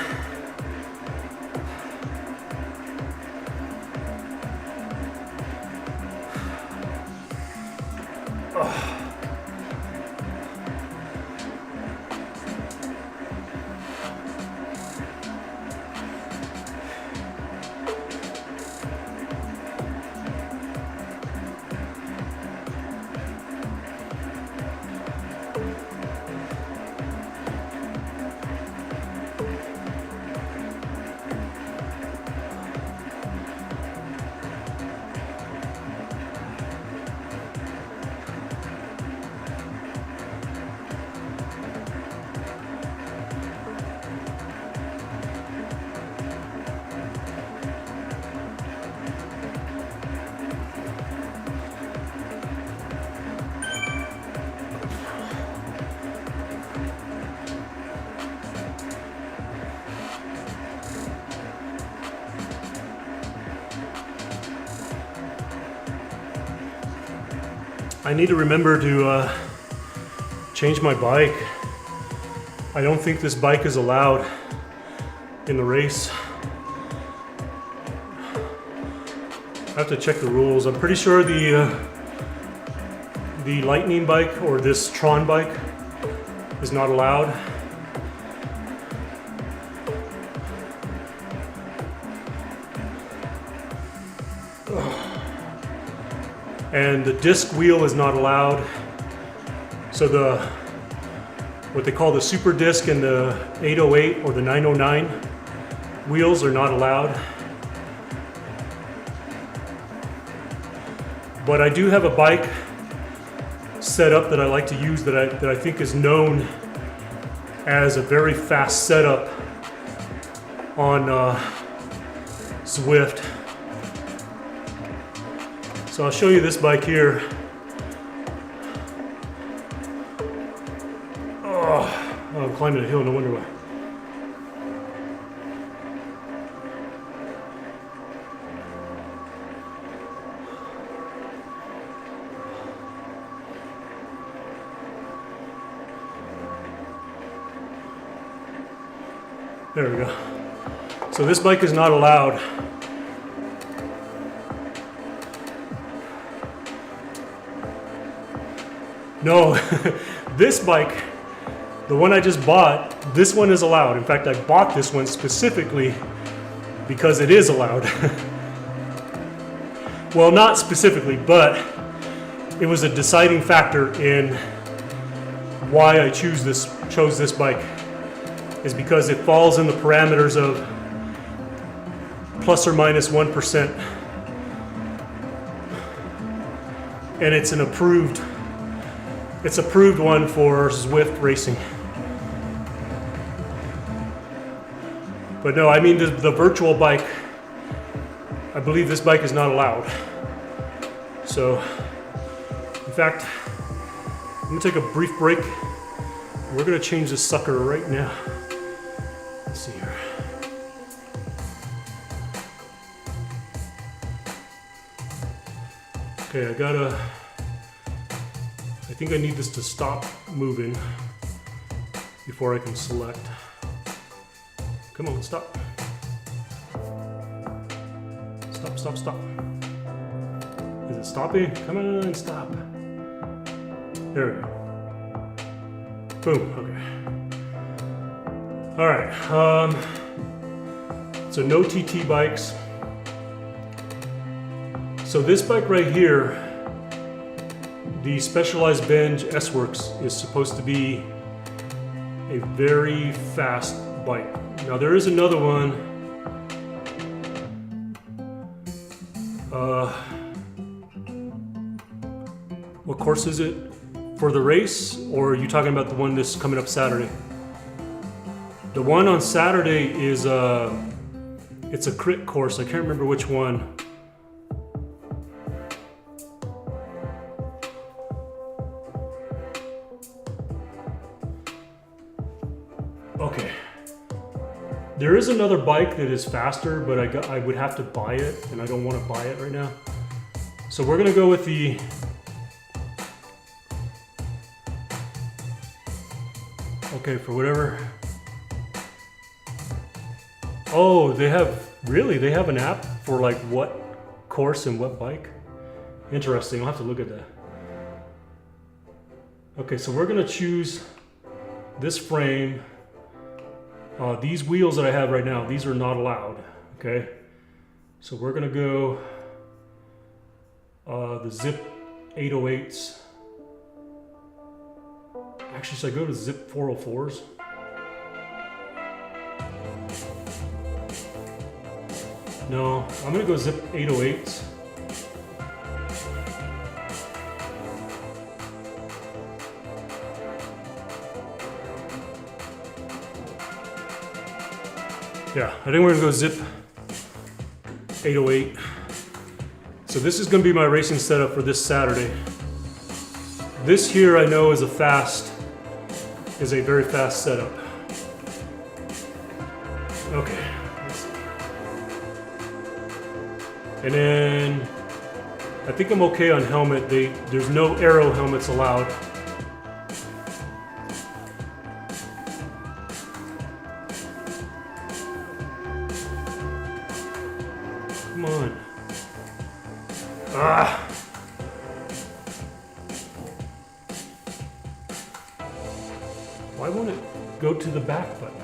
I need to remember to change my bike. I don't think this bike is allowed in the race. I have to check the rules. I'm pretty sure the Lightning bike or this Tron bike is not allowed. And the disc wheel is not allowed. So what they call the super disc and the 808 or the 909 wheels are not allowed. But I do have a bike set up that I like to use that I think is known as a very fast setup on Zwift. So I'll show you this bike here. Oh, I'm climbing a hill, no wonder why. There we go. So this bike is not allowed. No, this bike, the one I just bought, this one is allowed. In fact, I bought this one specifically because it is allowed. Well, not specifically, but it was a deciding factor in why I chose this bike. Is because it falls in the parameters of plus or minus 1%. And it's an approved one for Zwift racing. But no, I mean the virtual bike, I believe this bike is not allowed. So, in fact, I'm gonna take a brief break. We're gonna change this sucker right now. Let's see here. Okay, I think I need this to stop moving before I can select. Come on, stop. Stop. Is it stopping? Come on, stop. There we go. Boom, okay. All right, so no TT bikes. So this bike right here, the Specialized Bench S-Works, is supposed to be a very fast bike. Now there is another one. What course is it? For the race, or are you talking about the one that's coming up Saturday? The one on Saturday is it's a crit course. I can't remember which one. Okay. There is another bike that is faster, but I would have to buy it, and I don't want to buy it right now. So we're gonna go with the for whatever. Oh, they have an app for like what course and what bike? Interesting, I'll have to look at that. Okay, so we're gonna choose this frame. These wheels that I have right now, these are not allowed, okay? So we're gonna go the Zip 808s. Actually, should I go to Zip 404s? No, I'm gonna go Zip 808s. Yeah, I think we're gonna go Zip 808. So this is gonna be my racing setup for this Saturday. This here I know is a very fast setup. Okay. And then I think I'm okay on helmet. There's no aero helmets allowed. Come on. Ah. Why won't it go to the back button?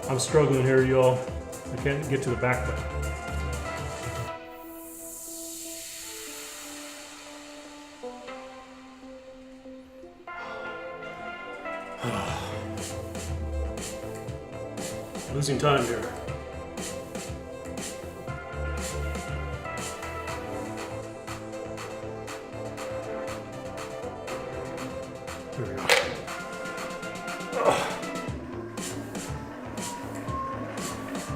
I'm struggling here, y'all. I can't get to the back button. Losing time here. There we go.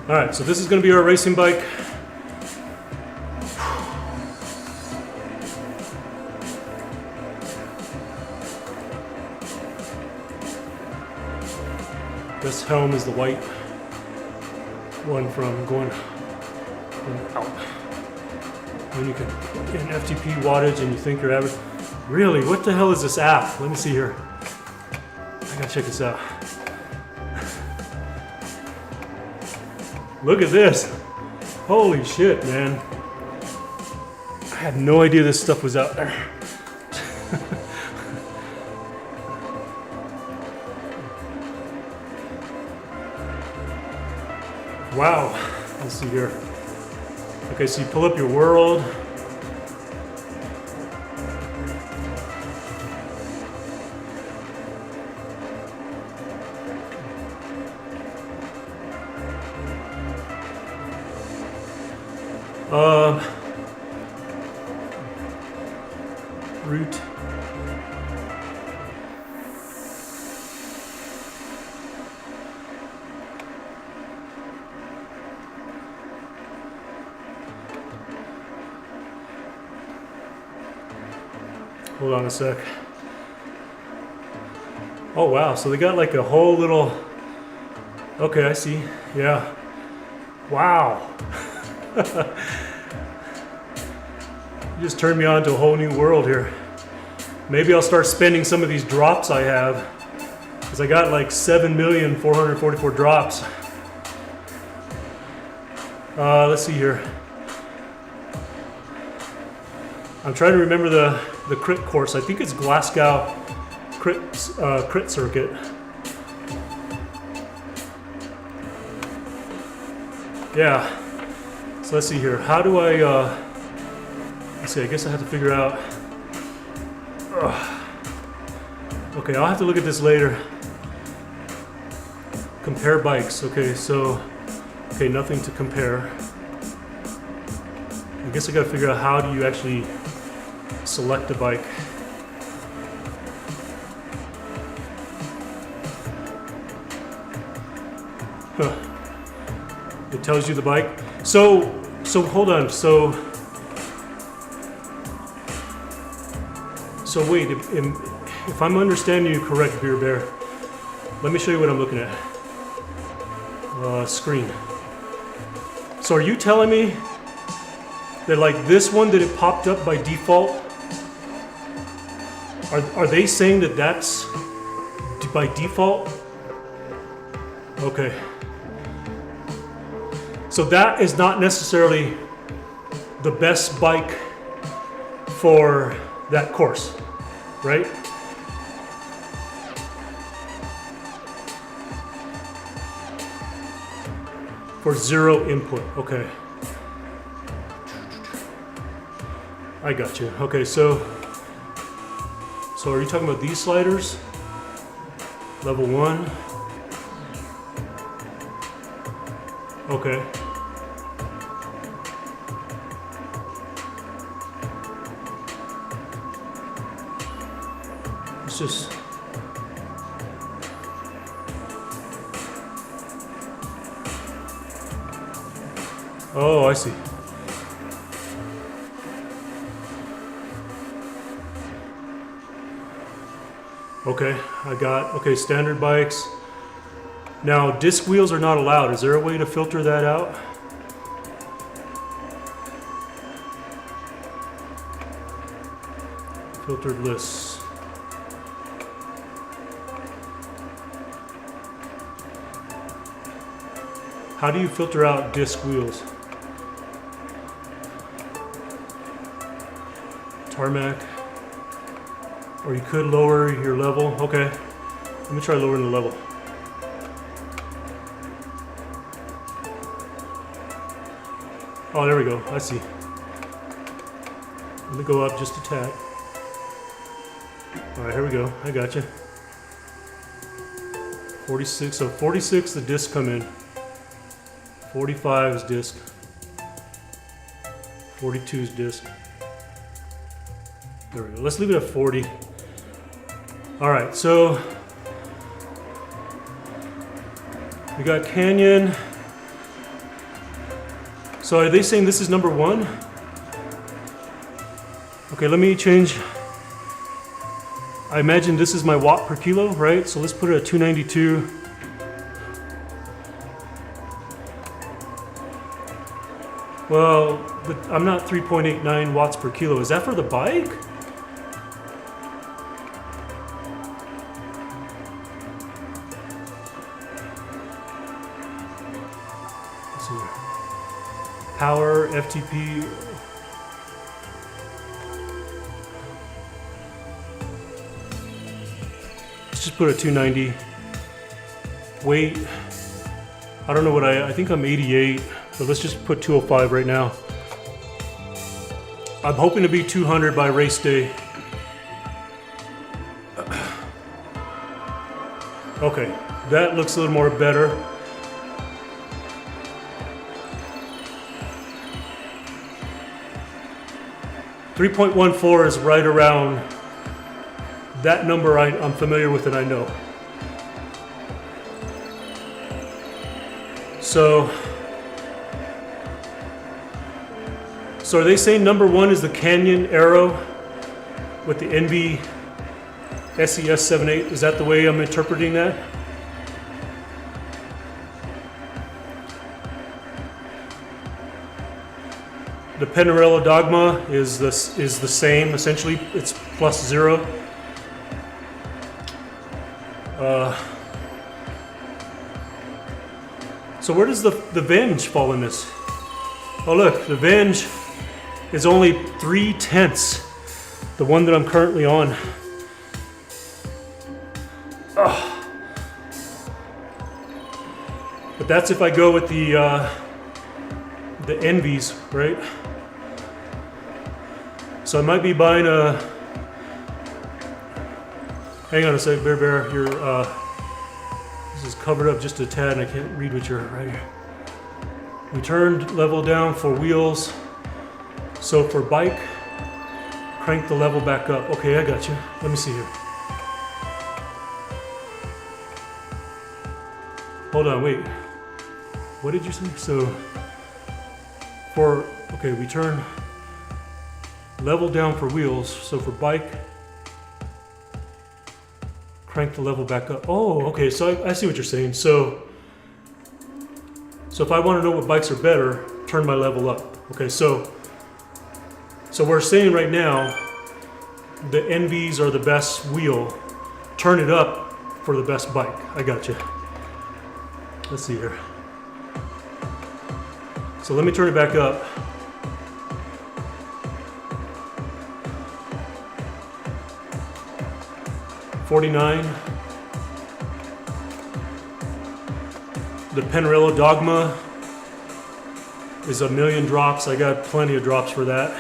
All right, so this is going to be our racing bike. This helm is the white one from going out. When you can get an FTP wattage and you think you're average. Really, what the hell is this app? Let me see here. I gotta check this out. Look at this. Holy shit, man. I had no idea this stuff was out there. Wow. Let's see here. Okay, so you pull up your world. Route. Hold on a sec. Oh wow, so they got like a whole little, okay, I see, yeah. Wow. You just turned me on to a whole new world here. Maybe I'll start spending some of these drops I have, because I got like 7,444 drops. Let's see here. I'm trying to remember the crit course. I think it's Glasgow crit circuit. Yeah. So let's see here. How do I? Let's see. I guess I have to figure out. Okay, I'll have to look at this later. Compare bikes. Okay, so nothing to compare. I guess I got to figure out how do you actually select a bike. Huh. It tells you the bike. So hold on. So wait. If I'm understanding you correct, Beer Bear, let me show you what I'm looking at. Screen. So are you telling me that like this one that it popped up by default? Are they saying that that's by default? Okay. So that is not necessarily the best bike for that course, right? For zero input, okay. I got you. Okay, so are you talking about these sliders? Level 1. Okay. It's just oh, I see. Okay, I got, okay, standard bikes. Now, disc wheels are not allowed. Is there a way to filter that out? Filtered lists. How do you filter out disc wheels? Tarmac. Or you could lower your level. Okay. Let me try lowering the level. Oh, there we go. I see. Let me go up just a tad. All right, here we go. I got you. 46. So 46, the discs come in. 45 is disc. 42 is disc. There we go. Let's leave it at 40. All right, so we got Canyon. So are they saying this is number one? Okay, let me change. I imagine this is my watt per kilo, right? So let's put it at 292. Well, I'm not 3.89 watts per kilo. Is that for the bike? Let's see. Power, FTP. Let's just put a 290. Weight. I don't know what I think I'm 88, but let's just put 205 right now. I'm hoping to be 200 by race day. Okay, that looks a little more better. .14 is right around that number. I'm familiar with it, I know. So are they saying number one is the Canyon Aero with the NB SES 78? Is that the way I'm interpreting that? The Pinarello Dogma is the same, essentially. It's +0. So where does the Venge fall in this? Oh look, the Venge is only 3/10, the one that I'm currently on. Oh. But that's if I go with the Envies, right? So I might be buying a. Hang on a sec, Bear. This is covered up just a tad, and I can't read what you're right here. We turned level down for wheels. So for bike, crank the level back up. Okay, I got you. Let me see here. Hold on, wait. What did you say? So we turn level down for wheels. So for bike, crank the level back up. Oh, okay, so I see what you're saying. So if I want to know what bikes are better, turn my level up. Okay, so we're saying right now the NVs are the best wheel. Turn it up for the best bike. I got you. Let's see here. So let me turn it back up. $49. The Pinarello Dogma is 1,000,000 drops. I got plenty of drops for that.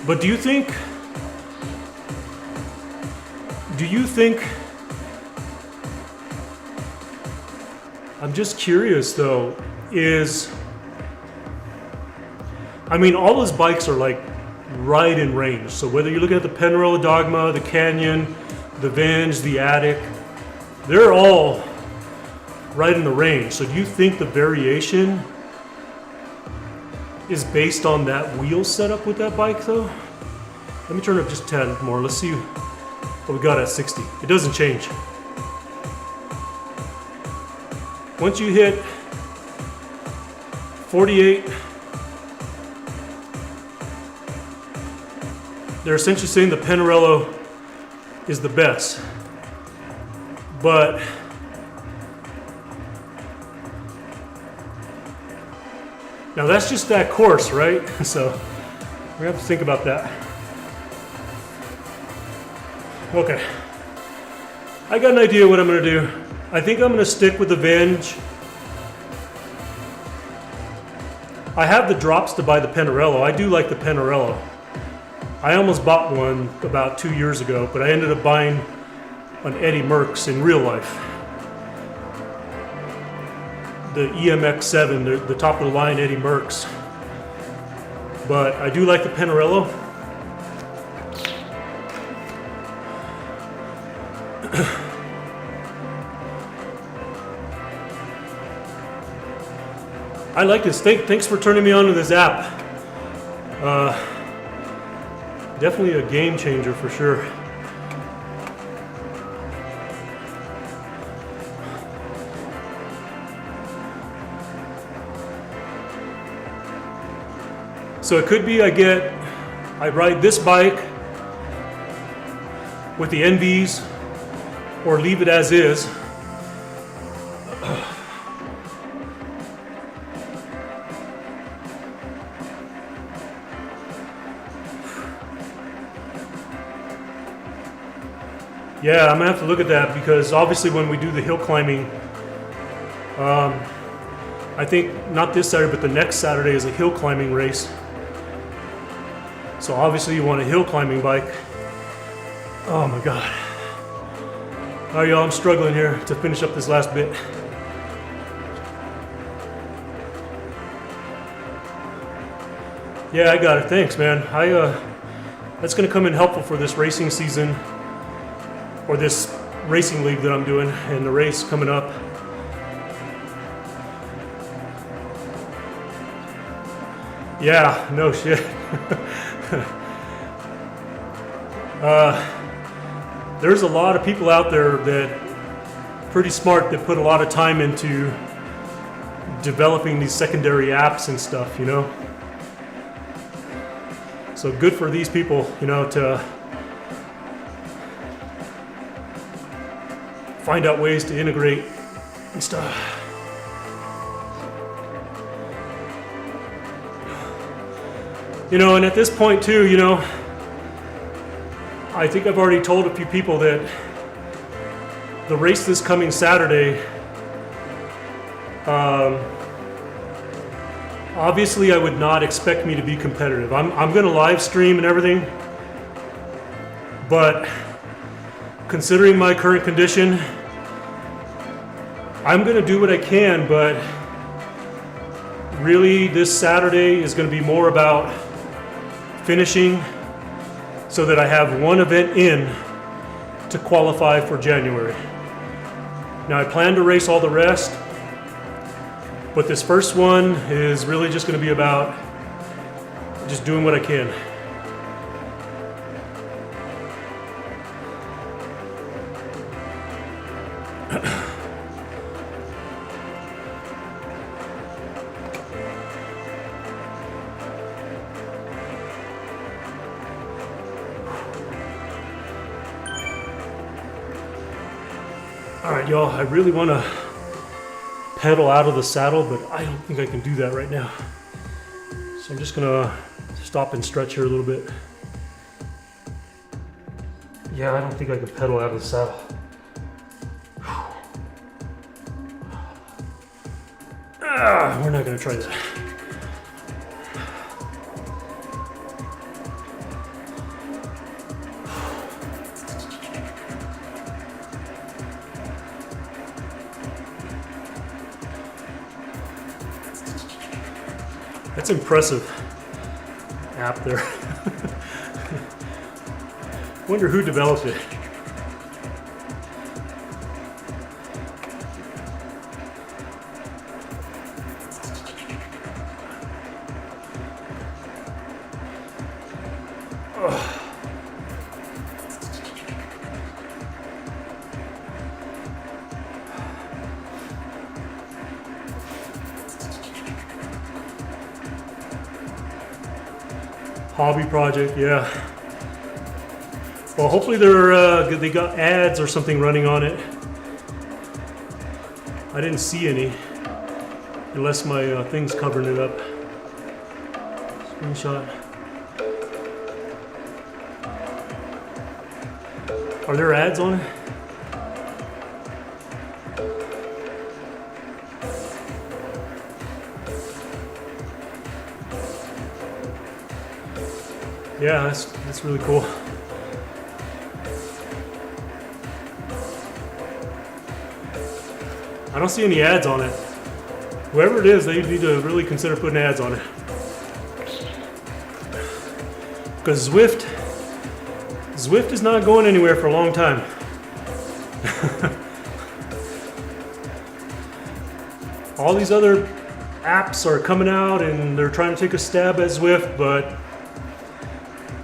But do you think I'm just curious though, all those bikes are like right in range. So whether you're looking at the Pinarello Dogma, the Canyon, the Venge, the Attic, they're all right in the range. So do you think the variation is based on that wheel setup with that bike though? Let me turn it up just a tad more. Let's see what we got at 60. It doesn't change. once you hit 48, they're essentially saying the Pinarello is the best. But now that's just that course, right? So we have to think about that. Okay, I got an idea what I'm gonna do. I think I'm gonna stick with the Venge. I have the drops to buy the Pinarello. I do like the Pinarello. I almost bought one about 2 years ago, but I ended up buying an Eddie Merckx in real life. The EMX7, the top of the line Eddie Merckx. But I do like the Pinarello. I like this. Thanks for turning me on to this app. Definitely a game changer for sure. So it could be I ride this bike with the NVs or leave it as is. Yeah, I'm gonna have to look at that because obviously when we do the hill climbing, I think not this Saturday, but the next Saturday is a hill climbing race. So obviously you want a hill climbing bike. Oh my God. All right, y'all, I'm struggling here to finish up this last bit. Yeah, I got it, thanks, man. That's gonna come in helpful for this racing season, or this racing league that I'm doing, and the race coming up. Yeah, no shit. There's a lot of people out there that pretty smart that put a lot of time into developing these secondary apps and stuff, you know. So good for these people, you know, to find out ways to integrate and stuff. You know, and at this point too, you know, I think I've already told a few people that the race this coming Saturday, obviously I would not expect me to be competitive. I'm gonna live stream and everything, but considering my current condition, I'm gonna do what I can, but really this Saturday is gonna be more about finishing so that I have one event in to qualify for January. Now I plan to race all the rest, but this first one is really just gonna be about just doing what I can. All right, y'all, I really want to pedal out of the saddle, but I don't think I can do that right now. So I'm just gonna stop and stretch here a little bit. Yeah, I don't think I can pedal out of the saddle. We're not gonna try that. That's impressive app there. Wonder who developed it. Hobby project, yeah. Well, hopefully they got ads or something running on it. I didn't see any, unless my thing's covering it up. Screenshot. Are there ads on it? Yeah, that's really cool. I don't see any ads on it. Whoever it is, they need to really consider putting ads on it. Because Zwift is not going anywhere for a long time. All these other apps are coming out and they're trying to take a stab at Zwift, but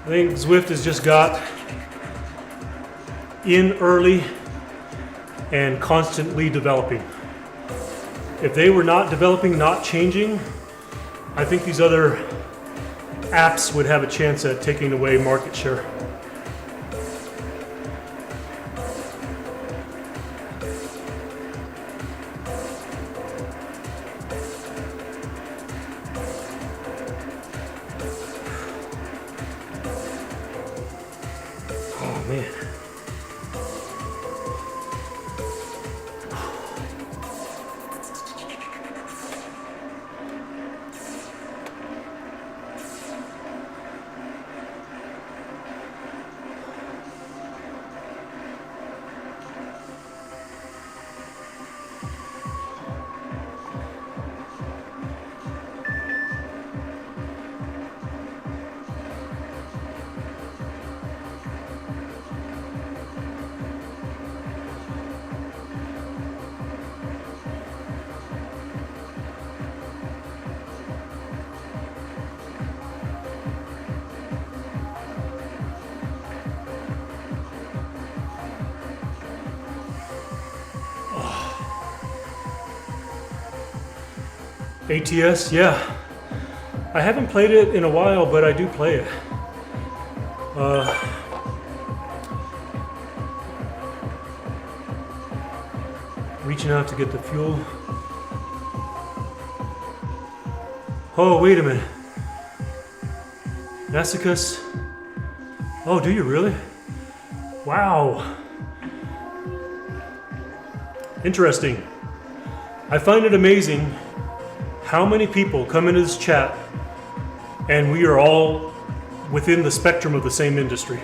I think Zwift has just got in early and constantly developing. If they were not developing, not changing, I think these other apps would have a chance at taking away market share. Oh man. ATS, yeah. I haven't played it in a while, but I do play it. Reaching out to get the fuel. Oh, wait a minute. Massacus. Oh, do you really? Wow. Interesting. I find it amazing how many people come into this chat and we are all within the spectrum of the same industry.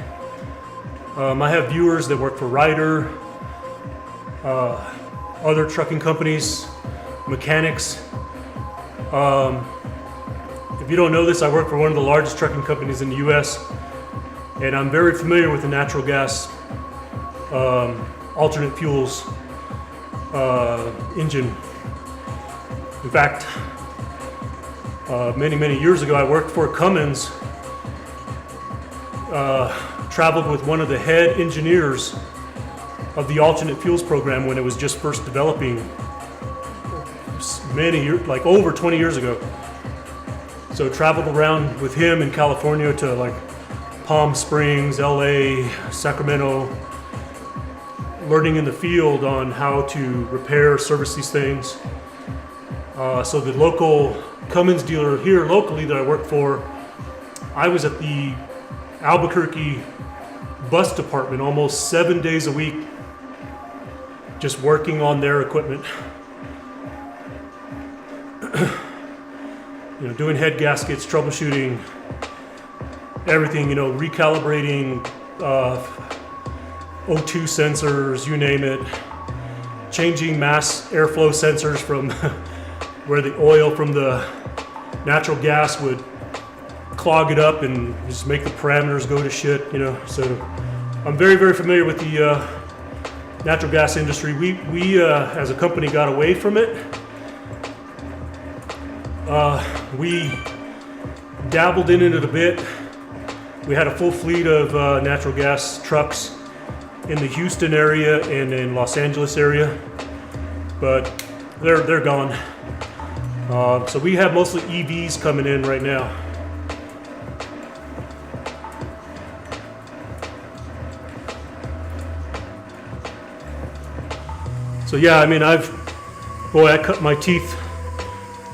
I have viewers that work for Ryder, other trucking companies, mechanics. If you don't know this, I work for one of the largest trucking companies in the US, and I'm very familiar with the natural gas alternate fuels engine. In fact, many years ago, I worked for Cummins, traveled with one of the head engineers of the alternate fuels program when it was just first developing many years, like over 20 years ago. So traveled around with him in California to like Palm Springs, LA, Sacramento, learning in the field on how to repair, service these things. So the local Cummins dealer here locally that I work for, I was at the Albuquerque bus department almost 7 days a week, just working on their equipment. Doing head gaskets, troubleshooting, everything, recalibrating O2 sensors, you name it, changing mass airflow sensors from where the oil from the natural gas would clog it up and just make the parameters go to shit, So I'm very familiar with the natural gas industry. We as a company got away from it. We dabbled in it a bit. We had a full fleet of natural gas trucks in the Houston area and in Los Angeles area, but they're gone. So we have mostly EVs coming in right now. So yeah, I mean, I cut my teeth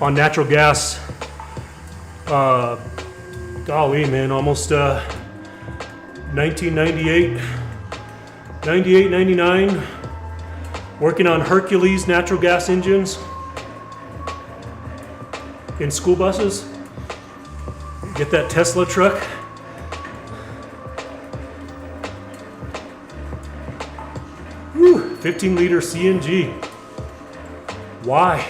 on natural gas. Golly, man, almost 1998, 98, 99, working on Hercules natural gas engines in school buses. Get that Tesla truck. Whew, 15-liter CNG. Why?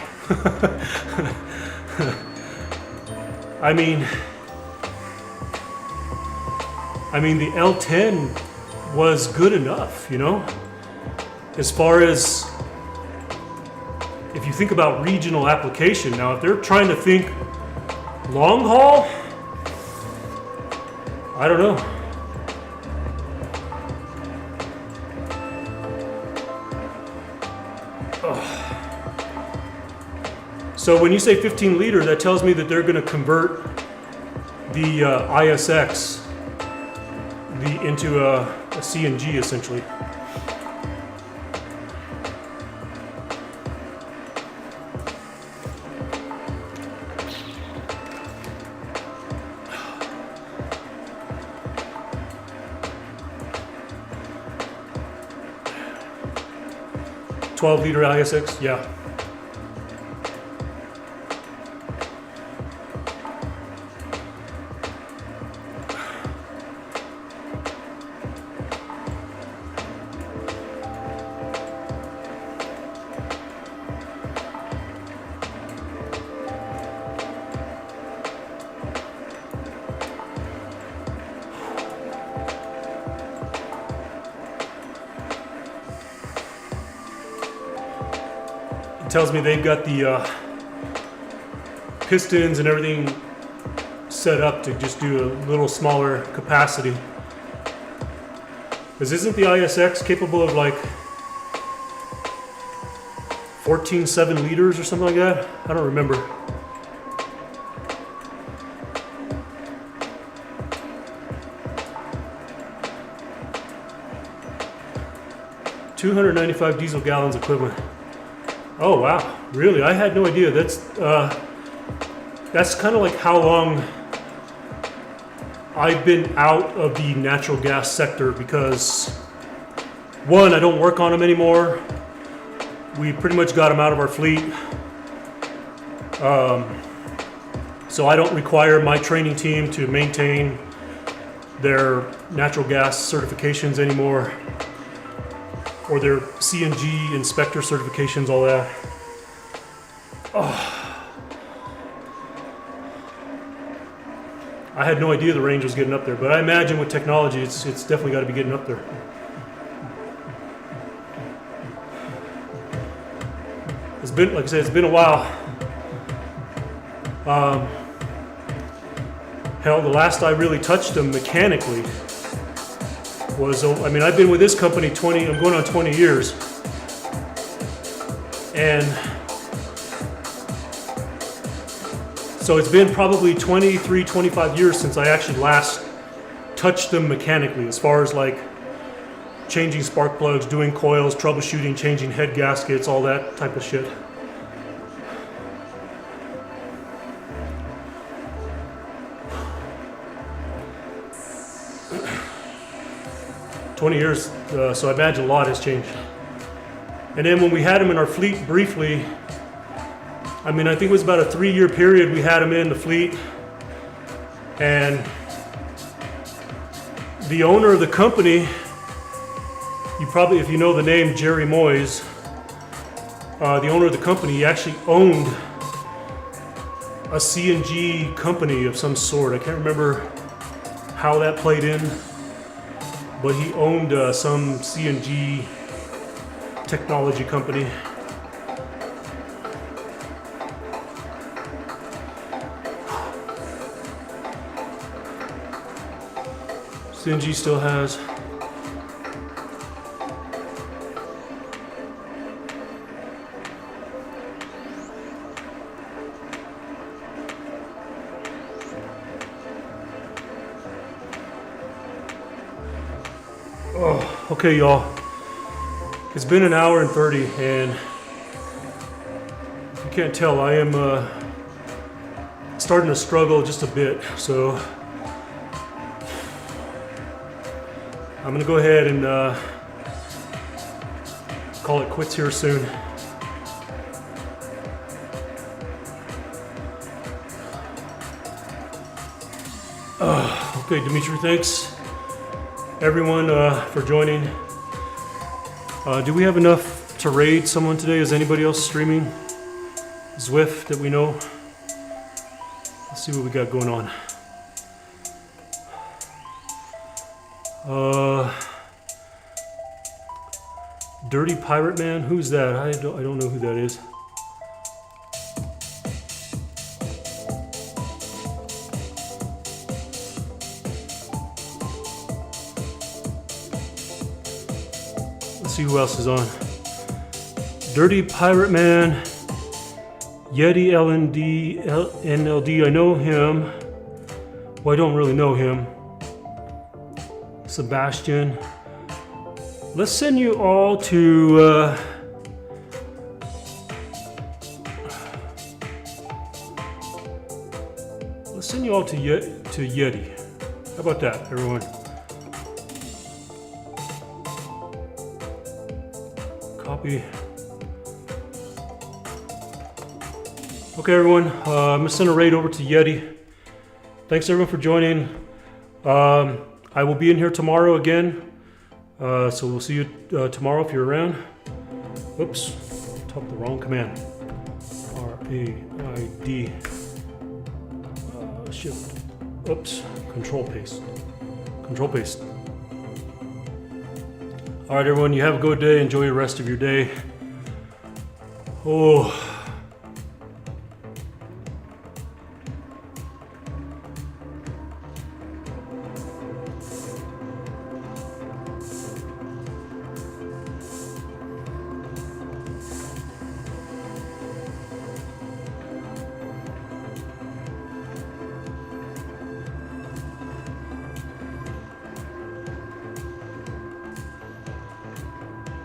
I mean, the L10 was good enough, you know? As far as, if you think about regional application, now if they're trying to think long haul, I don't know. So when you say 15 liter, that tells me that they're going to convert the ISX into a CNG essentially. $12-liter ISX, yeah. Tells me they've got the pistons and everything set up to just do a little smaller capacity. Because isn't the ISX capable of like 14.7 liters or something like that? I don't remember. $295 diesel gallons equivalent. Oh wow, really? I had no idea. That's kind of like how long I've been out of the natural gas sector, because one, I don't work on them anymore. We pretty much got them out of our fleet. So I don't require my training team to maintain their natural gas certifications anymore, or their CNG inspector certifications, all that. Oh. I had no idea the range was getting up there, but I imagine with technology, it's definitely got to be getting up there. It's been, like I said, it's been a while. Hell, the last I really touched them mechanically was, I mean, I've been with this company I'm going on 20 years. And so it's been probably 23, 25 years since I actually last touched them mechanically, as far as like changing spark plugs, doing coils, troubleshooting, changing head gaskets, all that type of shit. Years, so I imagine a lot has changed. And then when we had them in our fleet briefly, I mean, I think it was about a 3-year period we had them in the fleet, and the owner of the company, you probably, if you know the name Jerry Moyes, the owner of the company, he actually owned a CNG company of some sort. I can't remember how that played in, but he owned some CNG technology company. CNG still has. Oh, okay, y'all. It's been an hour and 30, and if you can't tell, I am starting to struggle just a bit. So I'm gonna go ahead and call it quits here soon. Okay, Dimitri, thanks everyone for joining. Do we have enough to raid someone today? Is anybody else streaming Zwift that we know? Let's see what we got going on. Dirty Pirate Man, who's that? I don't know who that is. Let's see who else is on. Dirty Pirate Man, Yeti NLD, I know him. Well, I don't really know him. Sebastian. Let's send you all to Yeti. How about that, everyone? Copy. Okay, everyone. I'm gonna send a raid over to Yeti. Thanks everyone for joining. I will be in here tomorrow again. So we'll see you tomorrow if you're around. Oops, typed the wrong command. RAID. Shift. Oops. Control paste. Control paste. All right, everyone. You have a good day. Enjoy the rest of your day. Oh.